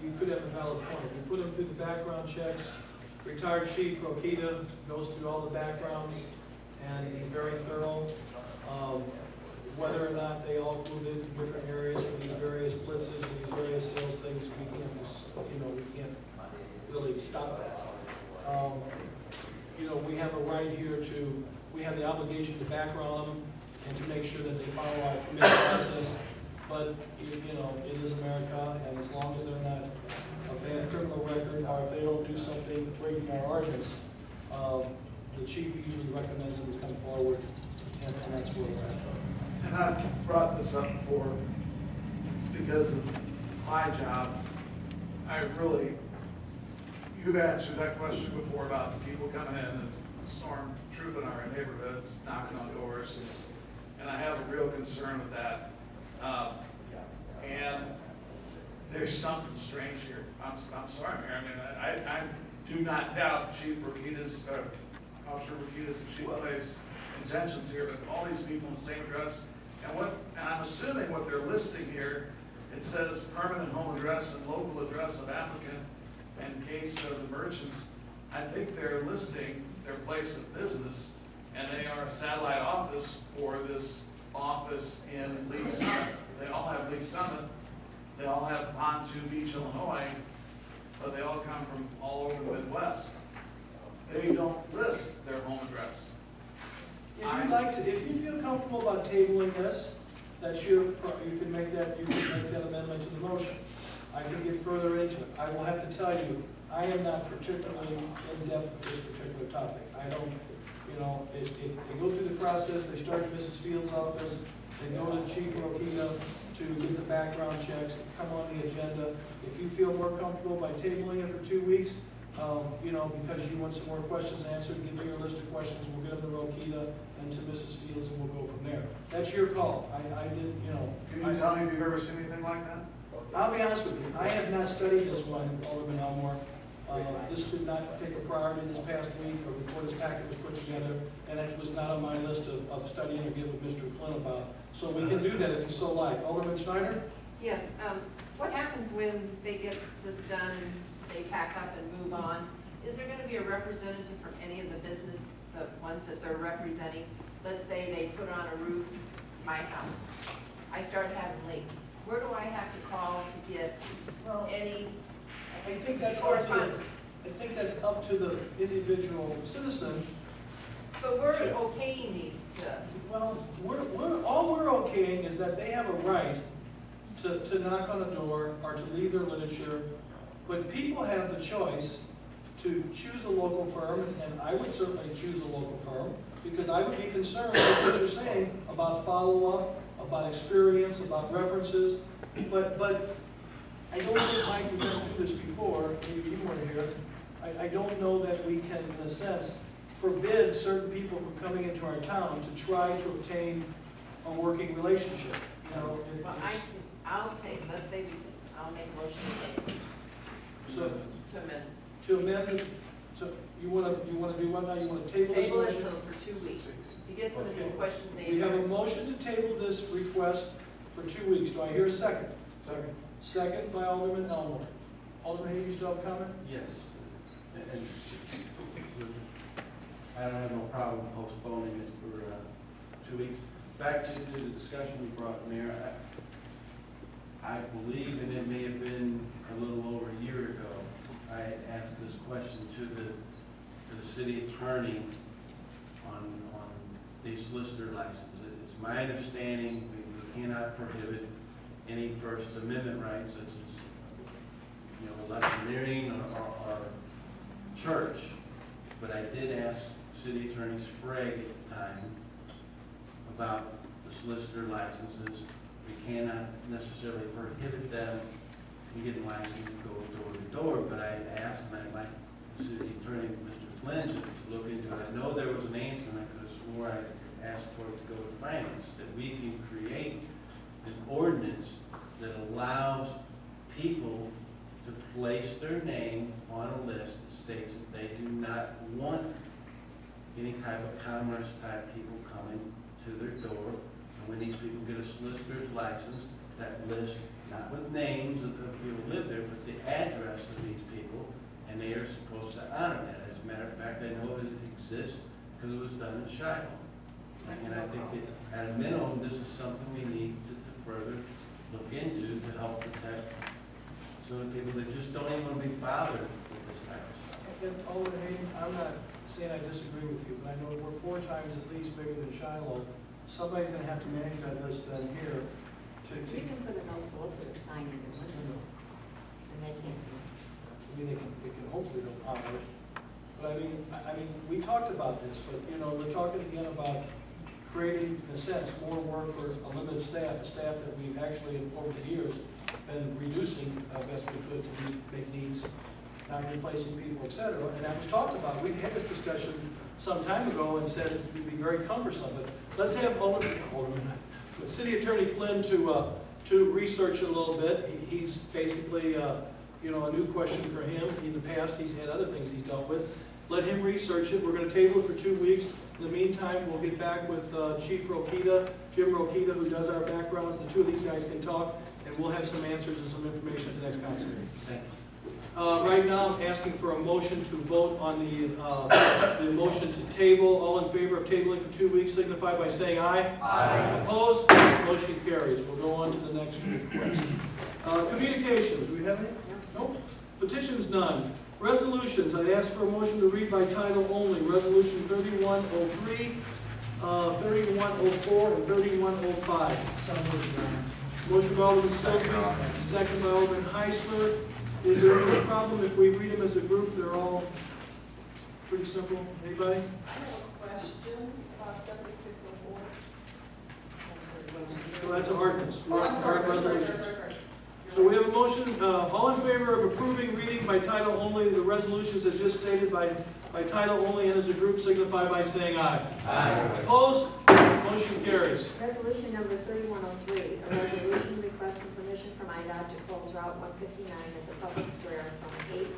You could have a valid point. We put them through the background checks. Retired Chief Rokita goes through all the backgrounds and he's very thorough. Whether or not they all move into different areas for these various blitzes and these various sales things, we can't just, we can't really stop that. We have a right here we have the obligation to background them and to make sure that they follow our committee process. But, it is America, and as long as they're not a bad criminal record, or if they don't do something breaking our ordinance, the chief usually recommends them to come forward, and that's where we're at. And I've brought this up before because of my job. You've answered that question before about people coming in and storm trooping our neighborhoods, knocking on doors, and I have a real concern with that. And there's something strange here. I'm sorry, Mayor. I do not doubt Chief Rokita's, Officer Rokita's and Chief Clay's intentions here, but all these people in the same address, and I'm assuming what they're listing here, it says permanent home address and local address of applicant in case of the merchants. I think they're listing their place of business, and they are a satellite office for this office in Lee's They all have Lee Summit, they all have Pontoon Beach, Illinois, but they all come from all over the Midwest. They don't list their home address. If you'd like to, if you feel comfortable about tabling this, that's you can make that amendment to the motion. I can get further into it. I will have to tell you, I am not particularly in-depth with this particular topic. I don't, you know, they go through the process, they start at Mrs. Fields' office, they go to Chief Rokita to get the background checks, come on the agenda. If you feel more comfortable by tabling it for 2 weeks, you know, because you want some more questions answered, give me your list of questions, we'll get them to Rokita and to Mrs. Fields, and we'll go from there. That's your call. I didn't, you know. Can you tell me if you've ever seen anything like that? I'll be honest with you, I have not studied this one, Alderman Elmore. This did not take a priority this past week, or before this packet was put together, and it was not on my list of studying or get with Mr. Flynn about. So we can do that if you so like. Alderman Schneider? Yes, what happens when they get this done, they pack up and move on? Is there gonna be a representative from any of the business, the ones that they're representing? Let's say they put on a roof, my house. I start having leaks. Where do I have to call to get any I think that's correspondence? I think that's up to the individual citizen. But we're okaying these to, Well, all we're okaying is that they have a right to knock on a door or to leave their literature, but people have the choice to choose a local firm, and I would certainly choose a local firm, because I would be concerned with what you're saying about follow-up, about experience, about references, but I don't think, Mike, we've gone through this before, maybe you weren't here. I don't know that we can, in a sense, forbid certain people from coming into our town to try to obtain a working relationship. You know, well, I'll take, let's say I'll make a motion so to amend. to amend, so you want to do what now? You want to table this Table it motion? for 2 weeks. You get some of these Okay. questions answered. We have a motion to table this request for 2 weeks. Do I hear a second? Second. Second by Alderman Elmore. Alderman Hayes, you still have a comment? Yes. And I don't have no problem postponing it for 2 weeks. Back to the discussion we brought, Mayor, I believe, and it may have been a little over a year ago, I asked this question to the city attorney on the solicitor license. It's my understanding we cannot prohibit any First Amendment rights such as, you know, electioneering or church. But I did ask City Attorney Sprague at the time about the solicitor licenses. We cannot necessarily prohibit them from getting licensed to go door to door, but I asked, and I'd like the City Attorney, Mr. Flynn, to look into it. I know there was an answer, and I could have swore I asked for it to go to finance, that we can create an ordinance that allows people to place their name on a list that states that they do not want any type of commerce type people coming to their door. And when these people get a solicitor's license, that list, not with names of the people who live there, but the address of these people, and they are supposed to honor that. As a matter of fact, I know it exists because it was done in Shiloh. And I think it's, at a minimum, this is something we need to further look into to help protect some of the people that just don't even want to be bothered with this type of stuff. And Alderman Hayes, I'm not saying I disagree with you, but I know we're 4 times at least bigger than Shiloh. Somebody's going to have to manage that list down here. You can put a no solicitor sign in the window, and they can't. I mean, they can hopefully don't operate. But I mean, we talked about this, but you know, we're talking again about creating, in a sense, more work for a limited staff, a staff that we've actually, over the years, been reducing best we could to make needs, not replacing people, et cetera. And that was talked about. We had this discussion some time ago and said it would be very cumbersome. But let's have City Attorney Flynn to research it a little bit. He's basically, you know, a new question for him. In the past, he's had other things he's dealt with. Let him research it. We're going to table it for 2 weeks. In the meantime, we'll get back with Chief Rokita, Jim Rokita, who does our backgrounds. The 2 of these guys can talk, and we'll have some answers and some information at the next council meeting. Thank you. Right now, I'm asking for a motion to vote on the motion to table. All in favor of tabling for 2 weeks signify by saying aye. Aye. Opposed? Motion carries. We'll go on to the next request. Communications, do we have any? Nope. Petitions, none. Resolutions, I ask for a motion to read by title only. Resolution 3103, 3104, and 3105. Motion by Alderman Silsby, second by Alderman Heisler. Is there any problem if we read them as a group? They're all pretty simple. Anybody? I have a question about 7604. So that's an ordinance. Oh, I'm sorry, Resolutions. sorry. So we have a motion, all in favor of approving reading by title only the resolutions as just stated by title only and as a group signify by saying aye. Aye. Opposed? Motion carries. Resolution number 3103, a resolution requesting permission from IDOT to close Route 159 at the public square from 8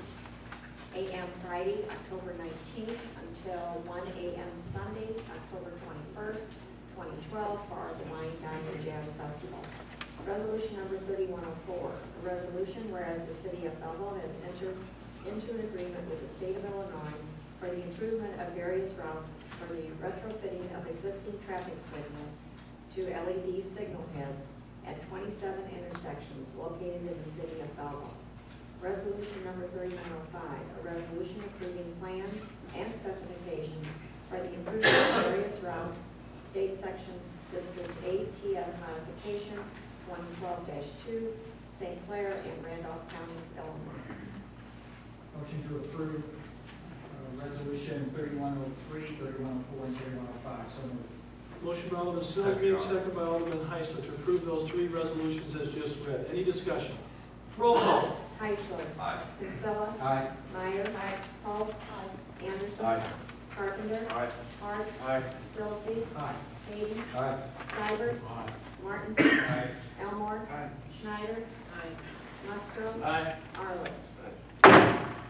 a.m. Friday, October 19th until 1 a.m. Sunday, October 21st, 2012 for our Hawaiian Diner Jazz Festival. Resolution number 3104, a resolution whereas the city of Belleville has entered into an agreement with the state of Illinois for the improvement of various routes for the retrofitting of existing traffic signals to LED signal heads at 27 intersections located in the city of Belleville. Resolution number 3105, a resolution approving plans and specifications for the improvement of various routes, state sections, District 8 TS modifications, 112-2, St. Clair and Randolph Counties, Illinois. Motion to approve resolution 3103, 3104, and 3105. So moved. Motion by Alderman Silsby, second by Alderman Heisler to approve those three resolutions as just read. Any discussion? Roll call. Heisler. Aye. Kinsella. Aye. Meyer. Holt. Anderson. Aye. Carpenter. Aye. Hart. Aye. Silsby. Aye. Hayden. Aye. Seibert. Aye. Martinson. Aye. Elmore. Aye. Schneider. Musgrove. Aye. Arlen.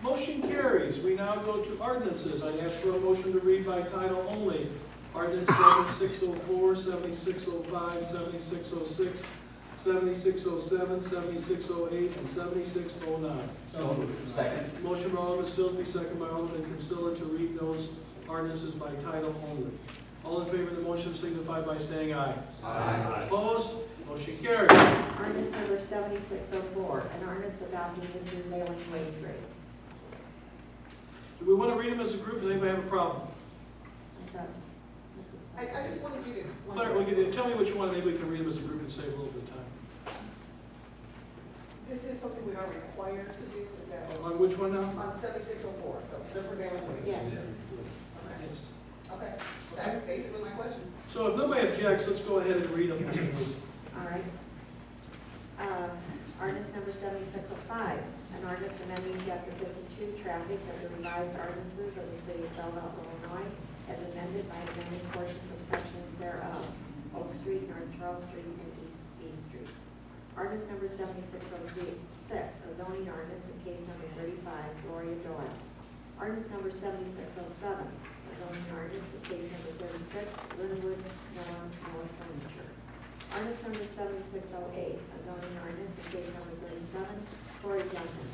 Motion carries. We now go to ordinances. I ask for a motion to read by title only. Ordinance 7604, 7605, 7606, 7607, 7608, and 7609. So moved. Second. Motion by Alderman Silsby, second by Alderman Kinsella to read those ordinances by title only. All in favor of the motion signify by saying aye. Aye. Opposed? Motion carries. Ordinance number 7604, an ordinance adopting the new mailing wage rate. Do we want to read them as a group? Does anybody have a problem? I thought this is- I just wanted you to explain. Claire, tell me what you want, maybe we can read them as a group and save a little bit of time. This is something we are required to do, is that? On which one now? On 7604, the prevailing wage. Yes. Okay, that's basically my question. So if nobody objects, let's go ahead and read them as a group. All right. Ordinance number 7605, an ordinance amending chapter 52, traffic of the revised ordinances of the city of Belleville, Illinois, as amended by amending portions of sections thereof, Oak Street, North Charles Street, and East B Street. Ordinance number 7606, a zoning ordinance in case number 35, Gloria Doyle. Ordinance number 7607, a zoning ordinance in case number 36, Linwood, North Furniture. Ordinance number 7608, a zoning ordinance in case number 37, Corey Duncan.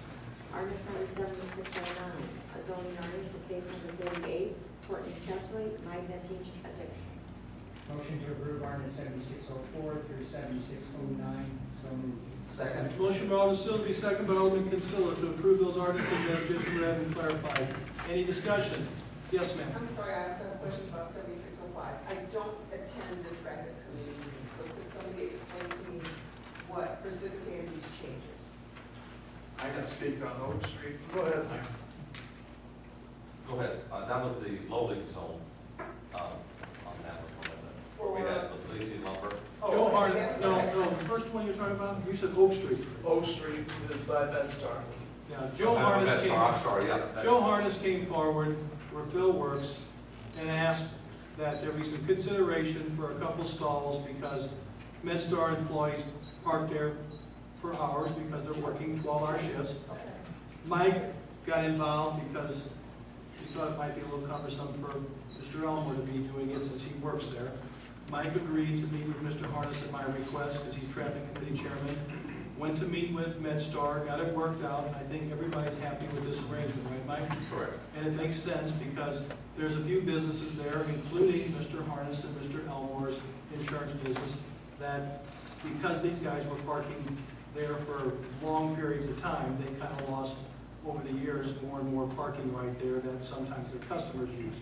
Ordinance number 7609, a zoning ordinance in case number 38, Courtney Chesley, My Vintage Addiction. Motion to approve ordinance 7604 through 7609. So moved. Second. Motion by Alderman Silsby, second by Alderman Kinsella to approve those ordinances as just read and clarified. Any discussion? Yes, ma'am. I'm sorry, I also have questions about 7605. I don't attend the traffic committee meeting, so could somebody explain to me what precipitated these changes? I can speak on Oak Street. Go ahead. Go ahead. That was the loading zone on that one. We had the Lacey lumber. Joe okay, Harness, no, the first one you're talking about, you said Oak Street. Oak Street is by Bedstar. Yeah, Joe Harness came. I'm sorry, yeah. Joe Harness came forward, where Phil works, and asked that there be some consideration for a couple stalls because MedStar employees park there for hours because they're working 12-hour shifts. Mike got involved because he thought it might be a little cumbersome for Mr. Elmore to be doing it since he works there. Mike agreed to meet with Mr. Harness at my request because he's traffic committee chairman. went to meet with MedStar, got it worked out, and I think everybody's happy with this arrangement, right, Mike? Correct. And it makes sense because there's a few businesses there, including Mr. Harness and Mr. Elmore's insurance business, that because these guys were parking there for long periods of time, they kind of lost over the years more and more parking right there that sometimes the customers use.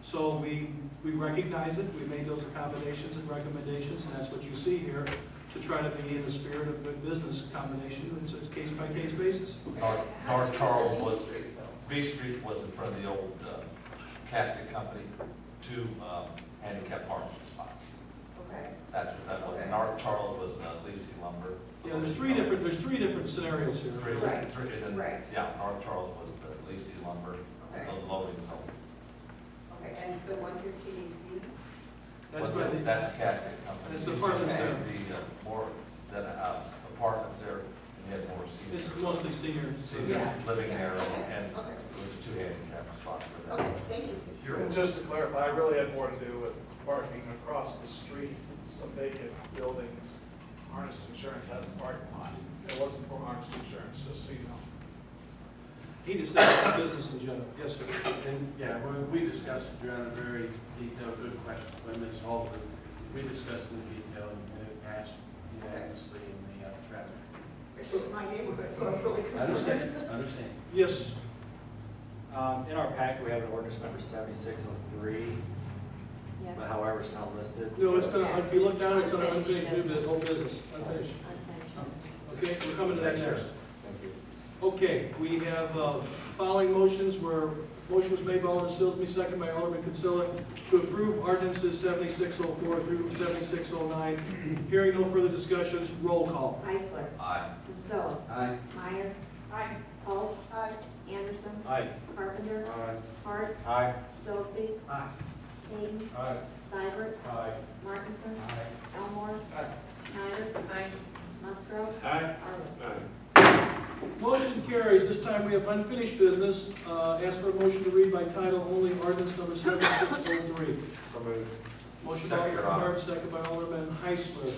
So we recognized it, we made those accommodations and recommendations, and that's what you see here, to try to be in the spirit of good business combination. It's a case-by-case basis. North Charles was, B Street was in front of the old casket company, 2 handicap parking spots. Okay. That's what that was. Okay. North Charles was Lacey Lumber. Yeah, there's three different scenarios here. Right. Right. Yeah, North Charles was the Lacey Lumber, Okay. the loading zone. Okay, and the 115 East B? That's But by the, that's casket company. that's the apartments there. The more than apartments there, and you had more It's senior, mostly senior. Yeah. living there, and Okay. it was a 2 handicap spots for that. Okay, thank you. And just to clarify, I really had more to do with parking across the street, some vacant buildings. Harness Insurance has a parking lot. It wasn't for Harness Insurance, just so you know. He just said business in general. Yes, sir. And, yeah, we discussed it, Your Honor, very detailed, good question by Ms. Halter. We discussed in detail, and it passed unanimously in the traffic. It's just my neighborhood, so I'm really concerned. Understand. Yes. In our packet, we have an ordinance number 7603, Yeah. but however, it's not listed. No, it's gonna, if you look down, it's gonna unfinished new business, unfinished. Unfinished. Okay, we're coming to that next. Thank you. Okay, we have following motions where motion was made by Alderman Silsby, second by Alderman Consilla, to approve ordinances 7604 through 7609. Hearing no further discussions, roll call. Heisler. Aye. Kinsella. Aye. Meyer. Aye. Holt. Aye. Anderson. Aye. Carpenter. Aye. Hart. Aye. Silsby. Aye. Hayden. Aye. Seibert. Aye. Martinson. Aye. Elmore. Aye. Schneider. Aye. Musgrove. Aye. Arlen. Motion carries. This time we have unfinished business. Ask for a motion to read by title only, ordinance number 7603. So moved. Motion by Second, Your Alderman Honor. Hart, second by Alderman Heisler.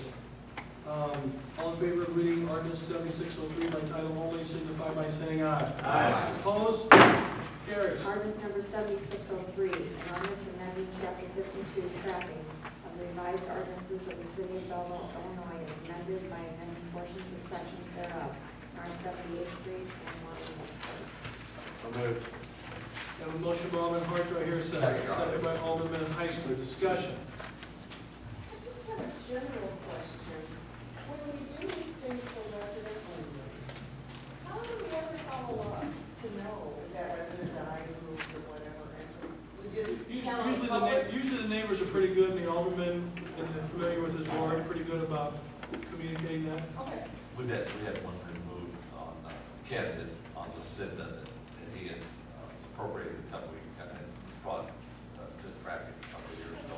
All in favor of reading ordinance 7603 by title only, signify by saying aye. Aye. Opposed? Motion carries. Ordinance number 7603, an ordinance amending chapter 52, traffic of the revised ordinances of the city of Belleville, Illinois, as amended by amending portions of sections thereof, North 78th Street and Monument Place. So moved. We have a motion by Alderman Hart, do I hear a second? Second, Your Honor. Second by Alderman Heisler. Discussion. I just have a general question. When we do these things for resident only, how do we ever follow up to know if that resident dies, moves, or whatever? And so we just count on Usually public? usually the neighbors are pretty good, and the alderman, and they're familiar with his ward, pretty good about communicating that. Okay. We had one removed on candidate on the Cinda, and he had appropriated a couple, we got it brought to traffic a couple of years ago.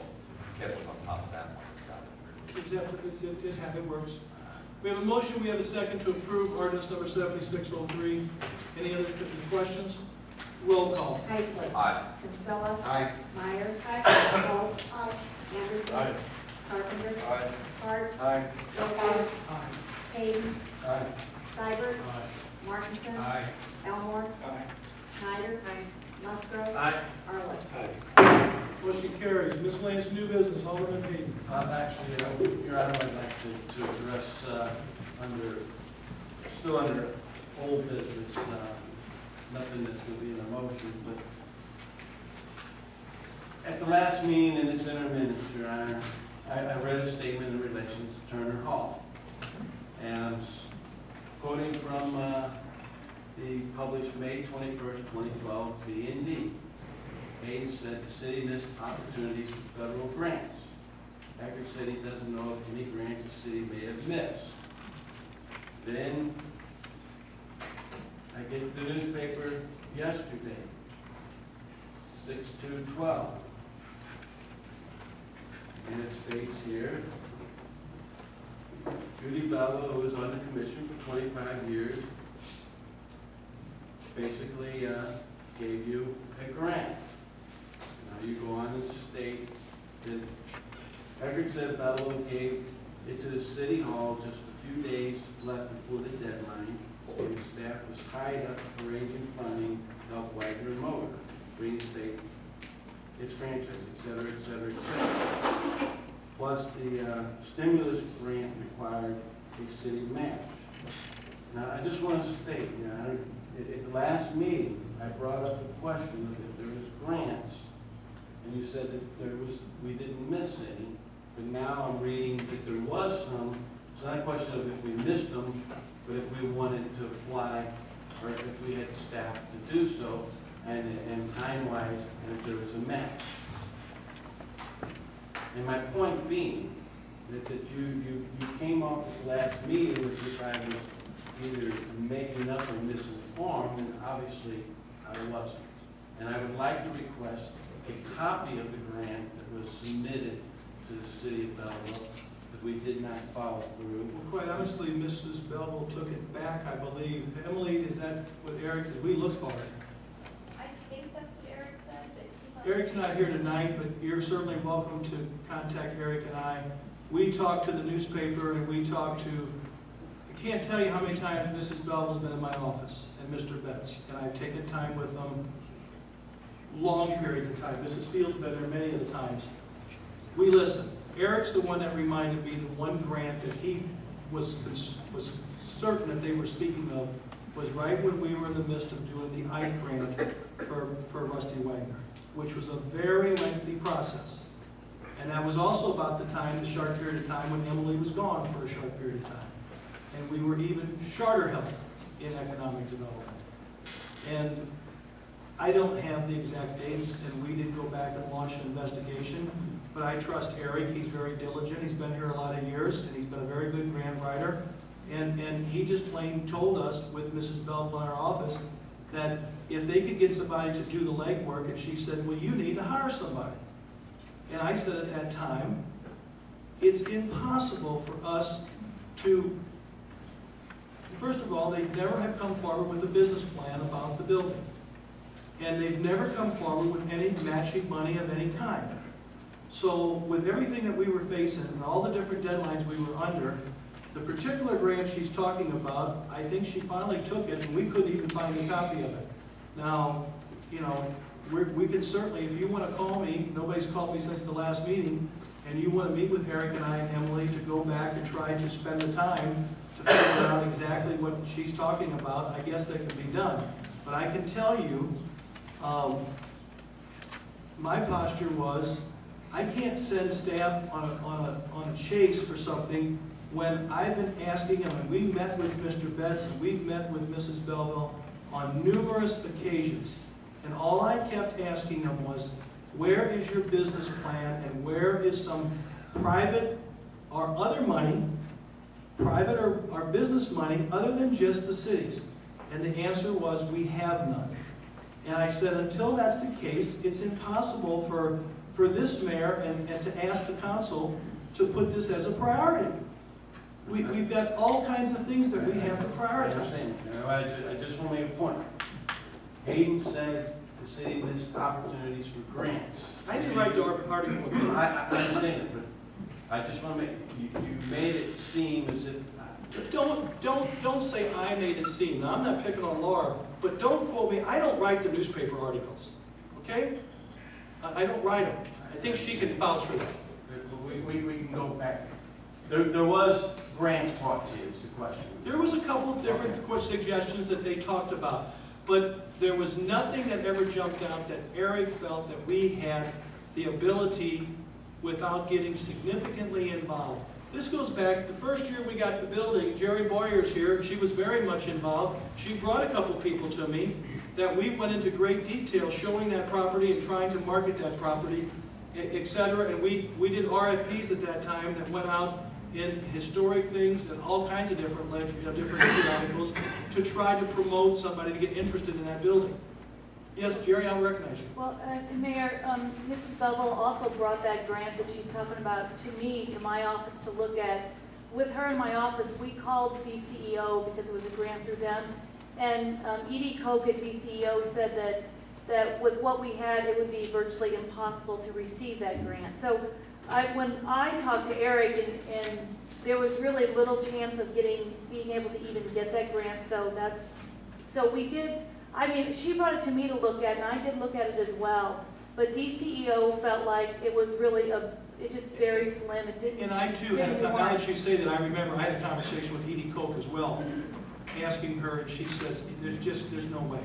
Ken was on top of that one. Got it removed. It works. We have a motion, we have a second to approve ordinance number 7603. Any other questions? Roll call. Heisler. Aye. Kinsella. Aye. Meyer. Holt. Anderson. Aye. Carpenter. Aye. Hart. Aye. Silsby. Hayden. Aye. Seibert. Aye. Martinson. Aye. Elmore. Aye. Schneider. Musgrove. Aye. Arlen. Motion carries. Miscellaneous new business, Alderman Hayden. Actually, Your Honor, I'd like to address, still under old business, nothing that's going to be in a motion, but at the last meeting in this intermittent, Your Honor, I read a statement in relation to Turner Hall. And I'm quoting from the published May 21st, 2012 B&D. Hayes said the city missed opportunities for federal grants. Packard said he doesn't know of any grants the city may have missed. Then I get the newspaper yesterday, 6/2/12. And it states here, Judy Bello, who was on the commission for 25 years, basically gave you a grant. Now you go on and state that Packard said Bello gave it to the city hall just a few days left before the deadline, and staff was tied up arranging funding to help Wagner Motor reinstate its franchise, et cetera, et cetera, et cetera. Plus, the stimulus grant required a city match. Now, I just want to state, at the last meeting, I brought up the question of if there was grants, and you said that we didn't miss any, but now I'm reading that there was some. It's not a question of if we missed them, but if we wanted to apply, or if we had staff to do so, and time-wise, and if there was a match. And my point being that you came off this last meeting with which I was either making up or misinformed, and obviously I wasn't. And I would like to request a copy of the grant that was submitted to the city of Belleville that we did not follow through. Well, quite honestly, Mrs. Belleville took it back, I believe. Emily, is that what Eric, did we look for it? I think that's what Eric said, but he thought. Eric's not here tonight, but you're certainly welcome to contact Eric and I. We talked to the newspaper and we talked to, I can't tell you how many times Mrs. Belleville's been in my office and Mr. Betts, and I've taken time with them, long periods of time. Mrs. Field's been there many of the times. We listen. Eric's the one that reminded me the one grant that he was certain that they were speaking of was right when we were in the midst of doing the Ike grant for Rusty Wagner, which was a very lengthy process. And that was also about the time, the short period of time when Emily was gone for a short period of time. And we were even shorter help in economic development. And I don't have the exact dates, and we did go back and launch an investigation, but I trust Eric. He's very diligent. He's been here a lot of years, and he's been a very good grant writer. And he just plain told us with Mrs. Belleville in our office that if they could get somebody to do the legwork, and she said, well, you need to hire somebody. And I said at that time, it's impossible for us to, first of all, they never have come forward with a business plan about the building. And they've never come forward with any matching money of any kind. So with everything that we were facing and all the different deadlines we were under, the particular grant she's talking about, I think she finally took it and we couldn't even find a copy of it. Now, we can certainly, if you want to call me, nobody's called me since the last meeting, and you want to meet with Eric and I and Emily to go back and try to spend the time to figure out exactly what she's talking about, I guess that can be done. But I can tell you, my posture was, I can't send staff on a chase for something when I've been asking them, and we met with Mr. Betts and we've met with Mrs. Belleville on numerous occasions. And all I kept asking them was, where is your business plan and where is some private or other money, private or business money, other than just the cities? And the answer was, we have none. And I said, until that's the case, it's impossible for this mayor and to ask the council to put this as a priority. We've got all kinds of things that we have to prioritize. I just want to make a point. Hayden said the city missed opportunities for grants. I didn't write the article. I understand it, but I just want to make, you made it seem as if. Don't say I made it seem. Now, I'm not picking on Laura, but don't quote me. I don't write the newspaper articles, okay? I don't write them. I think she can vouch for that. We can go back. There was grants brought to you, is the question. There was a couple of different suggestions that they talked about, but there was nothing that ever jumped out that Eric felt that we had the ability without getting significantly involved. This goes back, the first year we got the building, Jerry Boyer's here, and she was very much involved. She brought a couple people to me that we went into great detail showing that property and trying to market that property, etc. And we did RFPs at that time that went out in historic things and all kinds of different media articles to try to promote somebody to get interested in that building. Yes, Jerry, I'll recognize you. Well, Mayor, Mrs. Belleville also brought that grant that she's talking about to me, to my office to look at. With her in my office, we called DCEO because it was a grant through them. And Edie Koch at DCEO said that with what we had, it would be virtually impossible to receive that grant. So when I talked to Eric and there was really little chance of being able to even get that grant, so we did, I mean, she brought it to me to look at, and I did look at it as well, but DCEO felt like it was really it's just very slim, it didn't. And I too, now that you say that, I remember I had a conversation with Edie Koch as well, asking her, and she says, there's no way.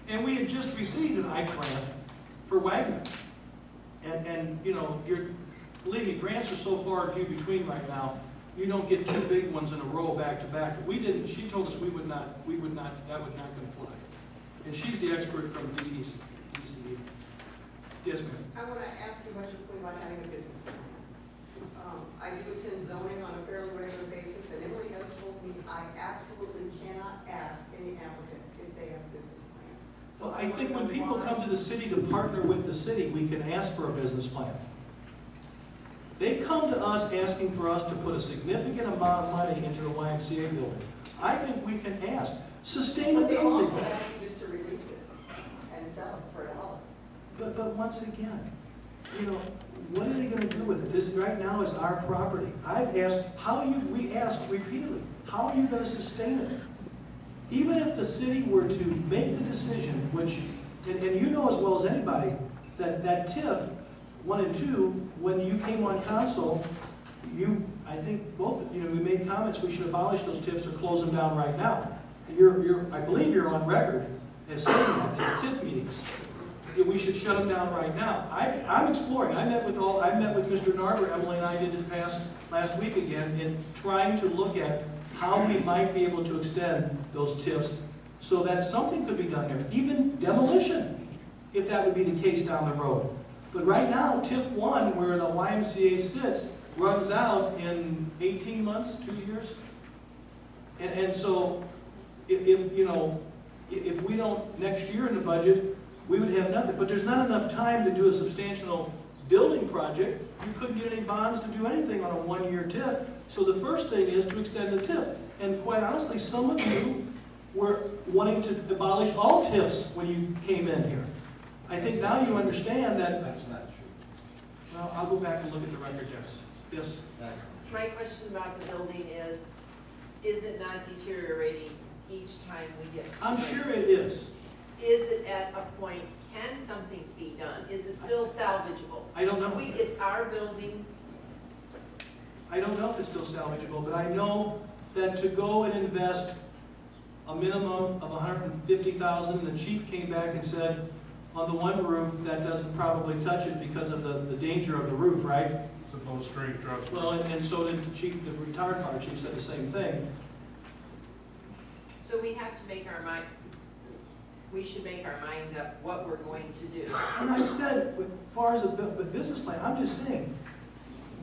And we had just received an I grant for Wagner. And you know, believe me, grants are so far and few between right now, you don't get two big ones in a row back to back. But we didn't, she told us that would not going to fly. And she's the expert from DCE. Yes, ma'am. I want to ask you about your point about having a business plan. I do attend zoning on a fairly regular basis, and Emily has told me I absolutely cannot ask any applicant if they have a business plan. So Well, I think when people come to the city to partner with the city, we can ask for a business plan. They come to us asking for us to put a significant amount of money into the YMCA building. I think we can ask. But they also Sustainability. ask you just to release it and sell it for $1. But once again, you know, what are they going to do with it? This right now is our property. I've asked, we ask repeatedly, how are you going to sustain it? Even if the city were to make the decision, which, and you know as well as anybody, that TIF 1 and 2, when you came on council, I think both, we made comments we should abolish those TIFs or close them down right now. I believe you're on record as saying that in the TIF meetings. We should shut them down right now. I'm exploring. I met with Mr. Narber, Emily and I did this last week again, in trying to look at how we might be able to extend those TIFs so that something could be done there, even demolition, if that would be the case down the road. But right now, TIF 1, where the YMCA sits, runs out in 18 months, 2 years. And so, if we don't, next year in the budget, we would have nothing. But there's not enough time to do a substantial building project. You couldn't get any bonds to do anything on a 1-year TIF. So the first thing is to extend the TIF. And quite honestly, some of you were wanting to abolish all TIFs when you came in here. I think now you understand that. That's not true. Well, I'll go back and look at the record, yes. Yes? My question about the building is it not deteriorating each time we get? I'm sure it is. Is it at a point, can something be done? Is it still salvageable? I don't know. It's our building. I don't know if it's still salvageable, but I know that to go and invest a minimum of $150,000, the chief came back and said, on the one roof, that doesn't probably touch it because of the danger of the roof, right? Supposed straight trucks. Well, and so did the chief, the retired fire chief said the same thing. So we have to make our mind, we should make our mind up what we're going to do. And I said, as far as the business plan, I'm just saying,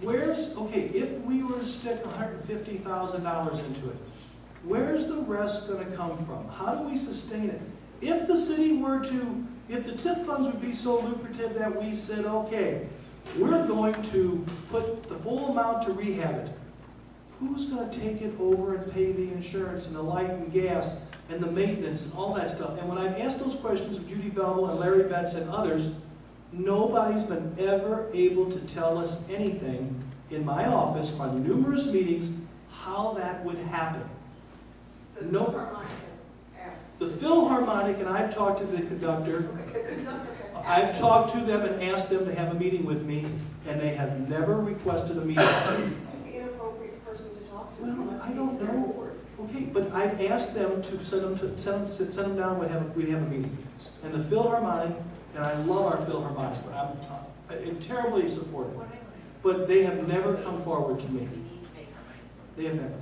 if we were to stick $150,000 into it, where's the rest going to come from? How do we sustain it? If the city were to, if the TIF funds would be so lucrative that we said, okay, we're going to put the full amount to rehab it, who's going to take it over and pay the insurance and the light and gas and the maintenance and all that stuff? And when I've asked those questions of Judy Belleville and Larry Betts and others, nobody's been ever able to tell us anything in my office on numerous meetings how that would happen. The Philharmonic has asked. The Philharmonic, and I've talked to the conductor. Okay, the conductor has asked. I've talked to them and asked them to have a meeting with me, and they have never requested a meeting. He's the inappropriate person to talk to. Well, I don't know. Okay, but I've asked them to send them down. We'd have a meeting. And the Philharmonic, and I love our Philharmonic, I'm terribly supportive. But they have never come forward to me. They have never.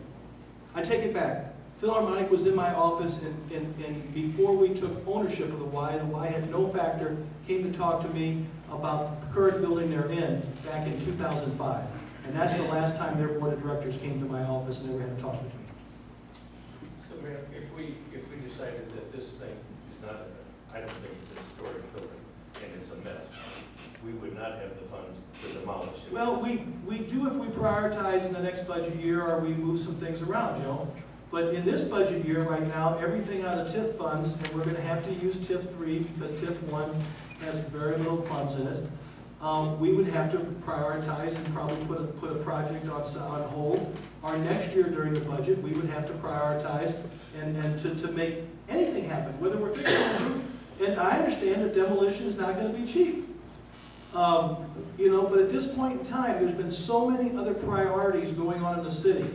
I take it back. Philharmonic was in my office, and before we took ownership of the Y had no factor, came to talk to me about the current building they're in back in 2005. And that's the last time their board of directors came to my office and ever had to talk with me. So, Mayor, if we decided that this thing is not, I don't think it's a historic building, and it's a mess, we would not have the funds to demolish it. Well, we do if we prioritize in the next budget year or we move some things around, Joe. But in this budget year right now, everything out of the TIF funds, and we're going to have to use TIF 3 because TIF 1 has very little funds in it. we would have to prioritize and probably put a project on hold. Our next year during the budget, we would have to prioritize and to make anything happen, whether we're fixing the roof. And I understand that demolition is not going to be cheap. You know, but at this point in time, there's been so many other priorities going on in the city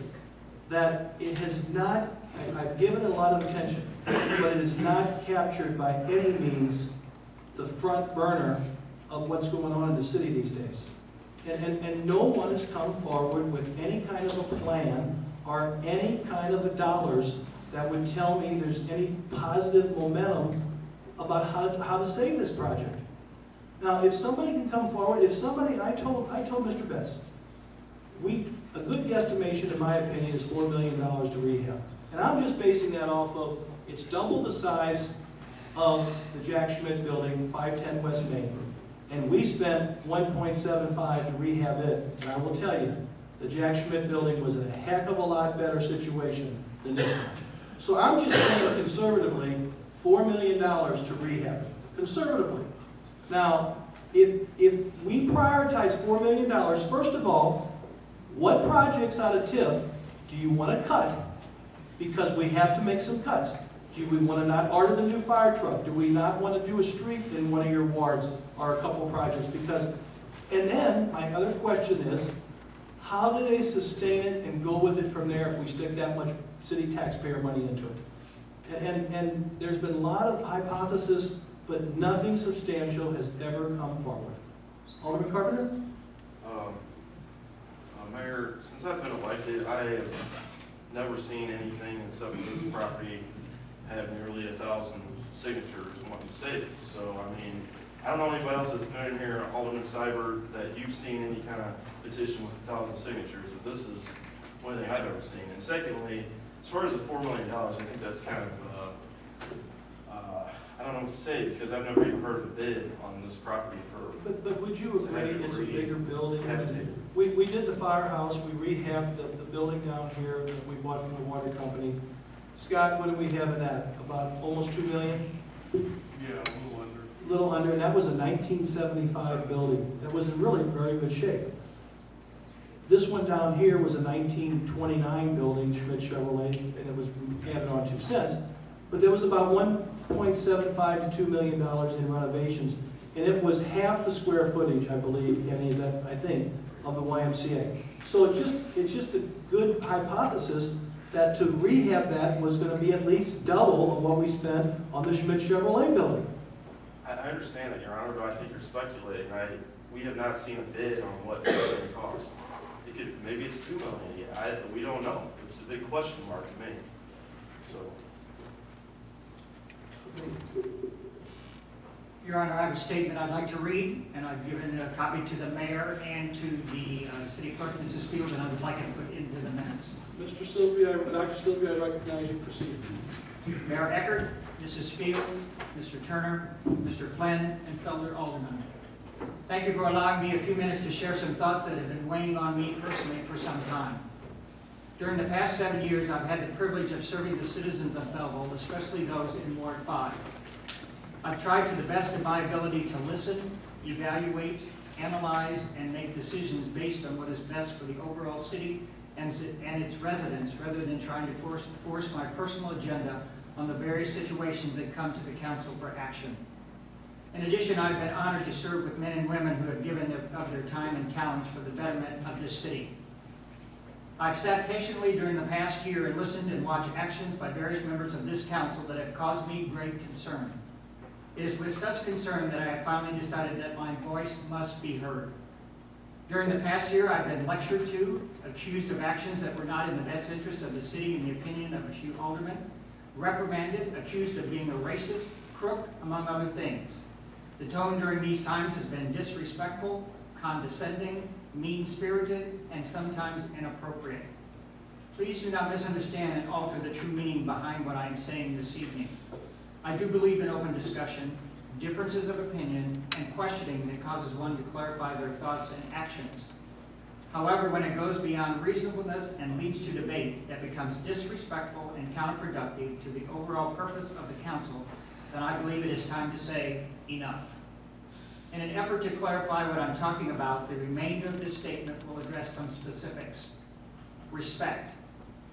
that it has not, I've given it a lot of attention, but it is not captured by any means the front burner of what's going on in the city these days. And no one has come forward with any kind of a plan or any kind of a dollars that would tell me there's any positive momentum about how to save this project. Now, if somebody can come forward, if somebody, I told Mr. Betts, a good guesstimation, in my opinion, is $4 million to rehab. And I'm just basing that off of, it's double the size of the Jack Schmidt building, 510 West Main. And we spent $1.75 to rehab it. And I will tell you, the Jack Schmidt building was in a heck of a lot better situation than this one. So I'm just saying conservatively, $4 million to rehab it. Conservatively. Now, if we prioritize $4 million, first of all, what projects out of TIF do you want to cut? Because we have to make some cuts. Do we want to not order the new fire truck? Do we not want to do a street in one of your wards or a couple of projects? Because, and then my other question is, how do they sustain it and go with it from there if we stick that much city taxpayer money into it? And there's been a lot of hypotheses, but nothing substantial has ever come forward. Alderman Carpenter? Mayor, since I've been elected, I have never seen anything except for this property have nearly 1,000 signatures wanting to save it. So, I mean, I don't know anybody else that's been in here, Alderman Seibert, that you've seen any kind of petition with 1,000 signatures, but this is one thing I've ever seen. And secondly, as far as the $4 million, I think that's kind of, I don't know what to say, because I've never even heard of a bid on this property for... But would you agree it's a bigger building? We did the firehouse, we rehabbed the building down here that we bought from the water company. Scott, what do we have in that? About almost $2 million? Yeah, a little under. A little under, and that was a 1975 building. That was in really very good shape. This one down here was a 1929 building, Schmidt Chevrolet, and it was added on 2 cents. But there was about $1.75 to $2 million in renovations, and it was half the square footage, I believe, I think, of the YMCA. So it's just a good hypothesis that to rehab that was going to be at least double of what we spent on the Schmidt Chevrolet building. I understand that, Your Honor, but I think you're speculating. We have not seen a bid on what it's going to cost. Maybe it's $2 million. Yeah, we don't know. It's a big question mark to me. So. Your Honor, I have a statement I'd like to read, and I've given a copy to the mayor and to the city clerk, Mrs. Field, and I would like it put into the minutes. Mr. Sylvia, Dr. Sylvia, I recognize you. Proceed. Mayor Eckert, Mrs. Fields, Mr. Turner, Mr. Flynn, and fellow aldermen. Thank you for allowing me a few minutes to share some thoughts that have been weighing on me personally for some time. During the past 7 years, I've had the privilege of serving the citizens of Belleville, especially those in Ward 5. I've tried to the best of my ability to listen, evaluate, analyze, and make decisions based on what is best for the overall city and its residents, rather than trying to force my personal agenda on the various situations that come to the council for action. In addition, I've been honored to serve with men and women who have given of their time and talents for the betterment of this city. I've sat patiently during the past year and listened and watched actions by various members of this council that have caused me great concern. It is with such concern that I have finally decided that my voice must be heard. During the past year, I've been lectured to, accused of actions that were not in the best interest of the city in the opinion of a few aldermen, reprimanded, accused of being a racist, crook, among other things. The tone during these times has been disrespectful, condescending, mean-spirited, and sometimes inappropriate. Please do not misunderstand and alter the true meaning behind what I am saying this evening. I do believe in open discussion, differences of opinion, and questioning that causes one to clarify their thoughts and actions. However, when it goes beyond reasonableness and leads to debate that becomes disrespectful and counterproductive to the overall purpose of the council, then I believe it is time to say enough. In an effort to clarify what I'm talking about, the remainder of this statement will address some specifics. Respect.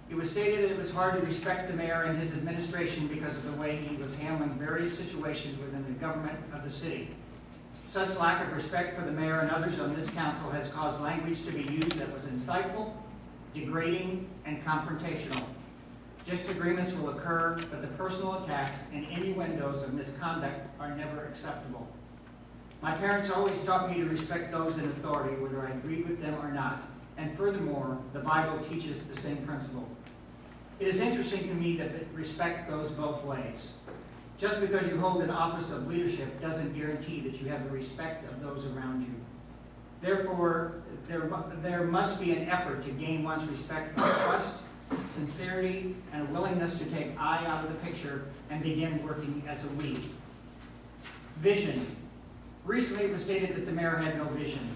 It was stated that it was hard to respect the mayor and his administration because of the way he was handling various situations within the government of the city. Such lack of respect for the mayor and others on this council has caused language to be used that was insightful, degrading, and confrontational. Disagreements will occur, but the personal attacks and innuendos of misconduct are never acceptable. My parents always taught me to respect those in authority, whether I agreed with them or not, and furthermore, the Bible teaches the same principle. It is interesting to me that respect goes both ways. Just because you hold an office of leadership doesn't guarantee that you have the respect of those around you. Therefore, there must be an effort to gain one's respect by trust, sincerity, and a willingness to take I out of the picture and begin working as a we. Vision. Recently, it was stated that the mayor had no vision.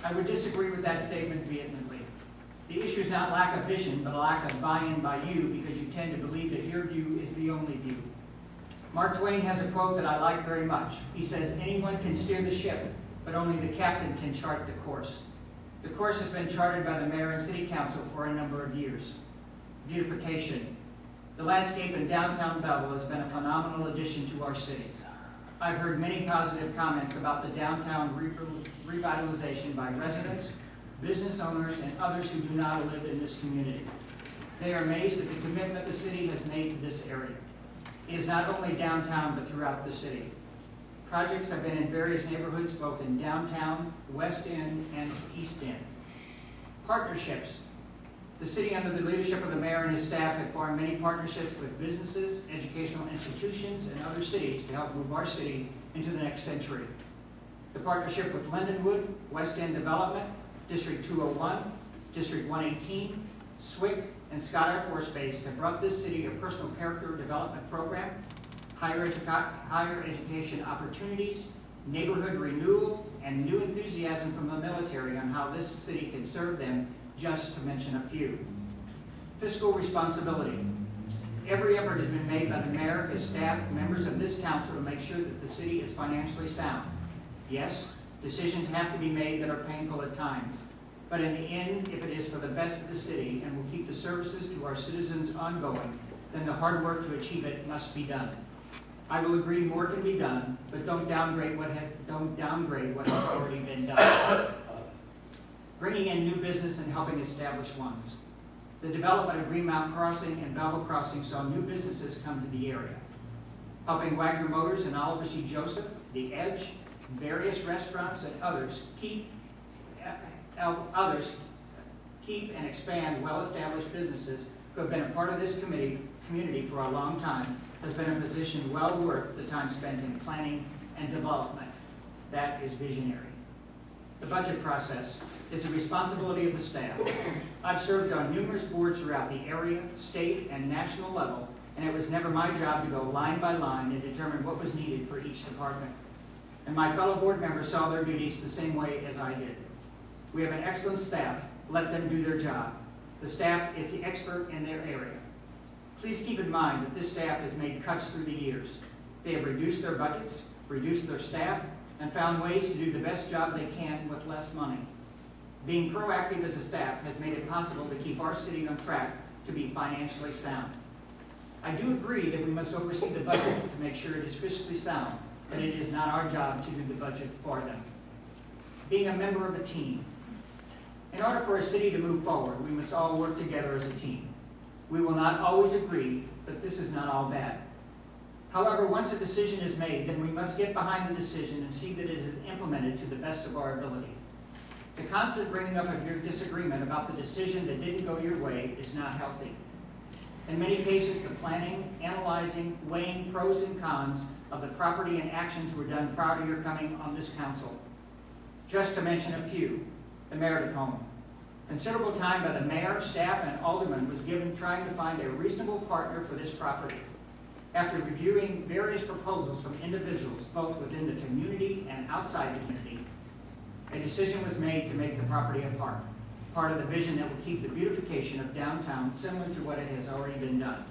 I would disagree with that statement vehemently. The issue is not lack of vision, but a lack of buy-in by you because you tend to believe that your view is the only view. Mark Twain has a quote that I like very much. He says, "Anyone can steer the ship, but only the captain can chart the course." The course has been charted by the mayor and city council for a number of years. Beautification. The landscape in downtown Belleville has been a phenomenal addition to our city. I've heard many positive comments about the downtown revitalization by residents, business owners, and others who do not live in this community. They are amazed at the commitment the city has made to this area. It is not only downtown, but throughout the city. Projects have been in various neighborhoods, both in downtown, West End, and East End. Partnerships. The city, under the leadership of the mayor and his staff, have formed many partnerships with businesses, educational institutions, and other cities to help move our city into the next century. The partnership with Lindenwood, West End Development, District 201, District 118, SWIC, and Scott Air Force Base have brought this city a personal character development program, higher education opportunities, neighborhood renewal, and new enthusiasm from the military on how this city can serve them, just to mention a few. Fiscal responsibility. Every effort has been made by the mayor, his staff, members of this council to make sure that the city is financially sound. Yes, decisions have to be made that are painful at times. But in the end, if it is for the best of the city and will keep the services to our citizens ongoing, then the hard work to achieve it must be done. I will agree more can be done, but don't downgrade what has already been done. Bringing in new business and helping establish ones. The development of Greenmount Crossing and Belleville Crossing saw new businesses come to the area. Helping Wagner Motors and Oliver C. Joseph, The Edge, various restaurants, and others keep and expand well-established businesses who have been a part of this community for a long time has been a position well worth the time spent in planning and development. That is visionary. The budget process is the responsibility of the staff. I've served on numerous boards throughout the area, state, and national level, and it was never my job to go line by line and determine what was needed for each department. And my fellow board members saw their duties the same way as I did. We have an excellent staff. Let them do their job. The staff is the expert in their area. Please keep in mind that this staff has made cuts through the years. They have reduced their budgets, reduced their staff, and found ways to do the best job they can with less money. Being proactive as a staff has made it possible to keep our city on track to be financially sound. I do agree that we must oversee the budget to make sure it is fiscally sound, but it is not our job to do the budget for them. Being a member of a team. In order for a city to move forward, we must all work together as a team. We will not always agree, but this is not all bad. However, once a decision is made, then we must get behind the decision and see that it is implemented to the best of our ability. The constant bringing up of your disagreement about the decision that didn't go your way is not healthy. In many cases, the planning, analyzing, weighing pros and cons of the property and actions were done prior to your coming on this council. Just to mention a few, the Meredith home. Considerable time by the mayor, staff, and aldermen was given trying to find a reasonable partner for this property. After reviewing various proposals from individuals, both within the community and outside the community, a decision was made to make the property a park, part of the vision that will keep the beautification of downtown similar to what it has already been done.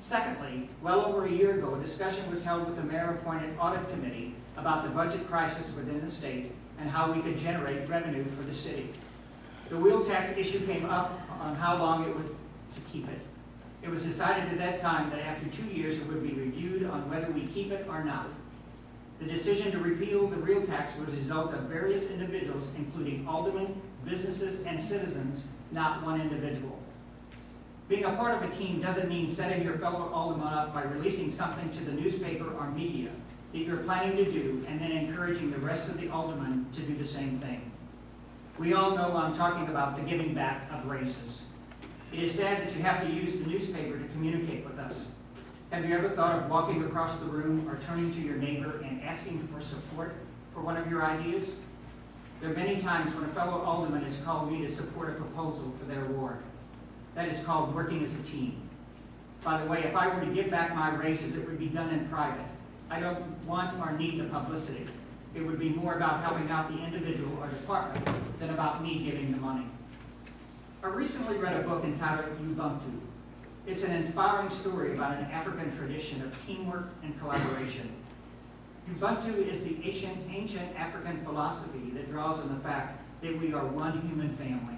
Secondly, well over a year ago, a discussion was held with the mayor-appointed audit committee about the budget crisis within the state and how we could generate revenue for the city. The wheel tax issue came up on how long it would to keep it. It was decided at that time that after 2 years it would be reviewed on whether we keep it or not. The decision to repeal the wheel tax was a result of various individuals, including aldermen, businesses, and citizens, not one individual. Being a part of a team doesn't mean setting your fellow alderman up by releasing something to the newspaper or media that you're planning to do and then encouraging the rest of the aldermen to do the same thing. We all know I'm talking about the giving back of raises. It is sad that you have to use the newspaper to communicate with us. Have you ever thought of walking across the room or turning to your neighbor and asking for support for one of your ideas? There are many times when a fellow alderman has called me to support a proposal for their ward. That is called working as a team. By the way, if I were to give back my raises, it would be done in private. I don't want or need the publicity. It would be more about helping out the individual or department than about me giving the money. I recently read a book entitled Ubuntu. It's an inspiring story about an African tradition of teamwork and collaboration. Ubuntu is the ancient African philosophy that draws on the fact that we are one human family.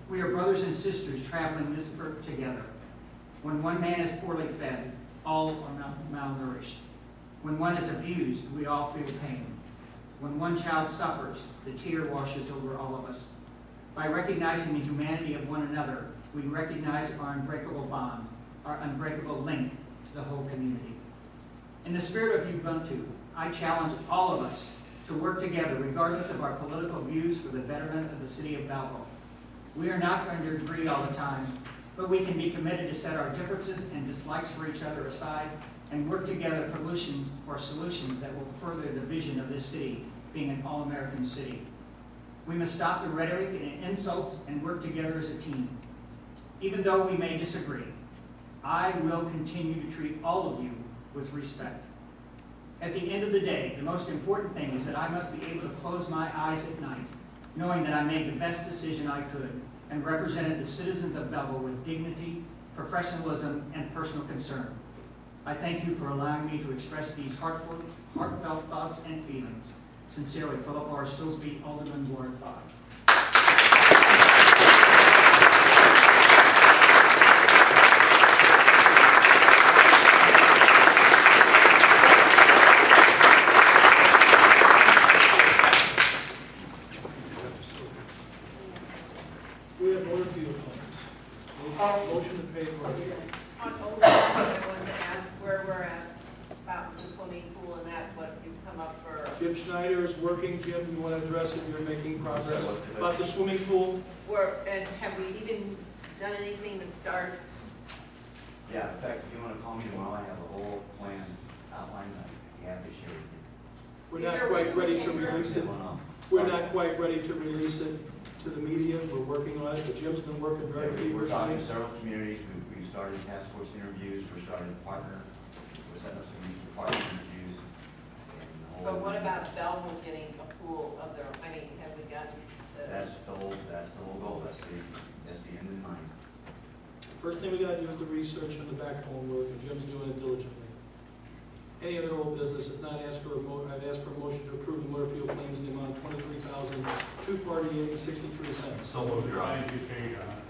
We are brothers and sisters traveling this earth together. When one man is poorly fed, all are malnourished. When one is abused, we all feel pain. When one child suffers, the tear washes over all of us. By recognizing the humanity of one another, we recognize our unbreakable bond, our unbreakable link to the whole community. In the spirit of Ubuntu, I challenge all of us to work together regardless of our political views for the betterment of the city of Belleville. We are not going to agree all the time, but we can be committed to set our differences and dislikes for each other aside and work together for solutions that will further the vision of this city being an all-American city. We must stop the rhetoric and insults and work together as a team. Even though we may disagree, I will continue to treat all of you with respect. At the end of the day, the most important thing is that I must be able to close my eyes at night, knowing that I made the best decision I could and represented the citizens of Belleville with dignity, professionalism, and personal concern. I thank you for allowing me to express these heartfelt thoughts and feelings. Sincerely, Philip R. Silsby, Alderman, Ward 5. We have motor fuel claims. Motion to pay for it. On Old Town, I wanted to ask where we're at about the swimming pool and that, what you've come up for. Jim Schneider is working. Jim, you want to address it? You're making progress. About the swimming pool? And have we even done anything to start? Yeah, in fact, if you want to call me tomorrow, I have a whole plan outlined that you have to share with you. We're not quite ready to release it. We're not quite ready to release it to the media. We're working on it, but Jim's been working very We're talking to feverishly. several communities. We started task force interviews. We're starting to partner. We're setting up some meetings for partner interviews. But what about Belleville getting a pool of their, I mean, have we gotten to? That's the whole goal. That's the end in mind. First thing we got to do is the research and the backbone work, and Jim's doing it diligently. Any other old business, if not, I'd ask for a motion to approve the motor fuel claims in the amount of $23,248.63. So moved, Your Honor.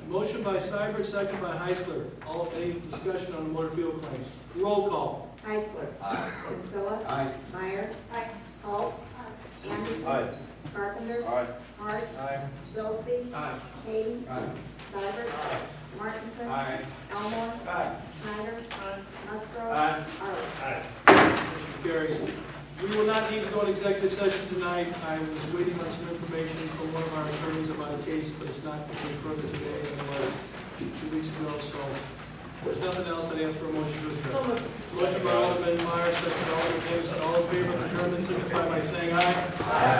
Motion by Seibert, second by Heisler. All any discussion on the motor fuel claims? Roll call. Heisler. Aye. Kinsella. Aye. Meyer. Aye. Holt. Anderson. Aye. Carpenter. Aye. Hart. Aye. Silsby. Aye. Hayden. Aye. Seibert. Martinson. Aye. Elmore. Aye. Schneider. Musgrove. Aye. Arlen. Motion carries. We will not need to go in executive session tonight. I was waiting on some information from one of our attorneys about a case, but it's not going further today than it was 2 weeks ago, so if there's nothing else. I'd ask for a motion to adjourn. Motion by Alderman Meyer, second by Alderman Davidson. All in favor of adjournment, signify by saying aye. Aye.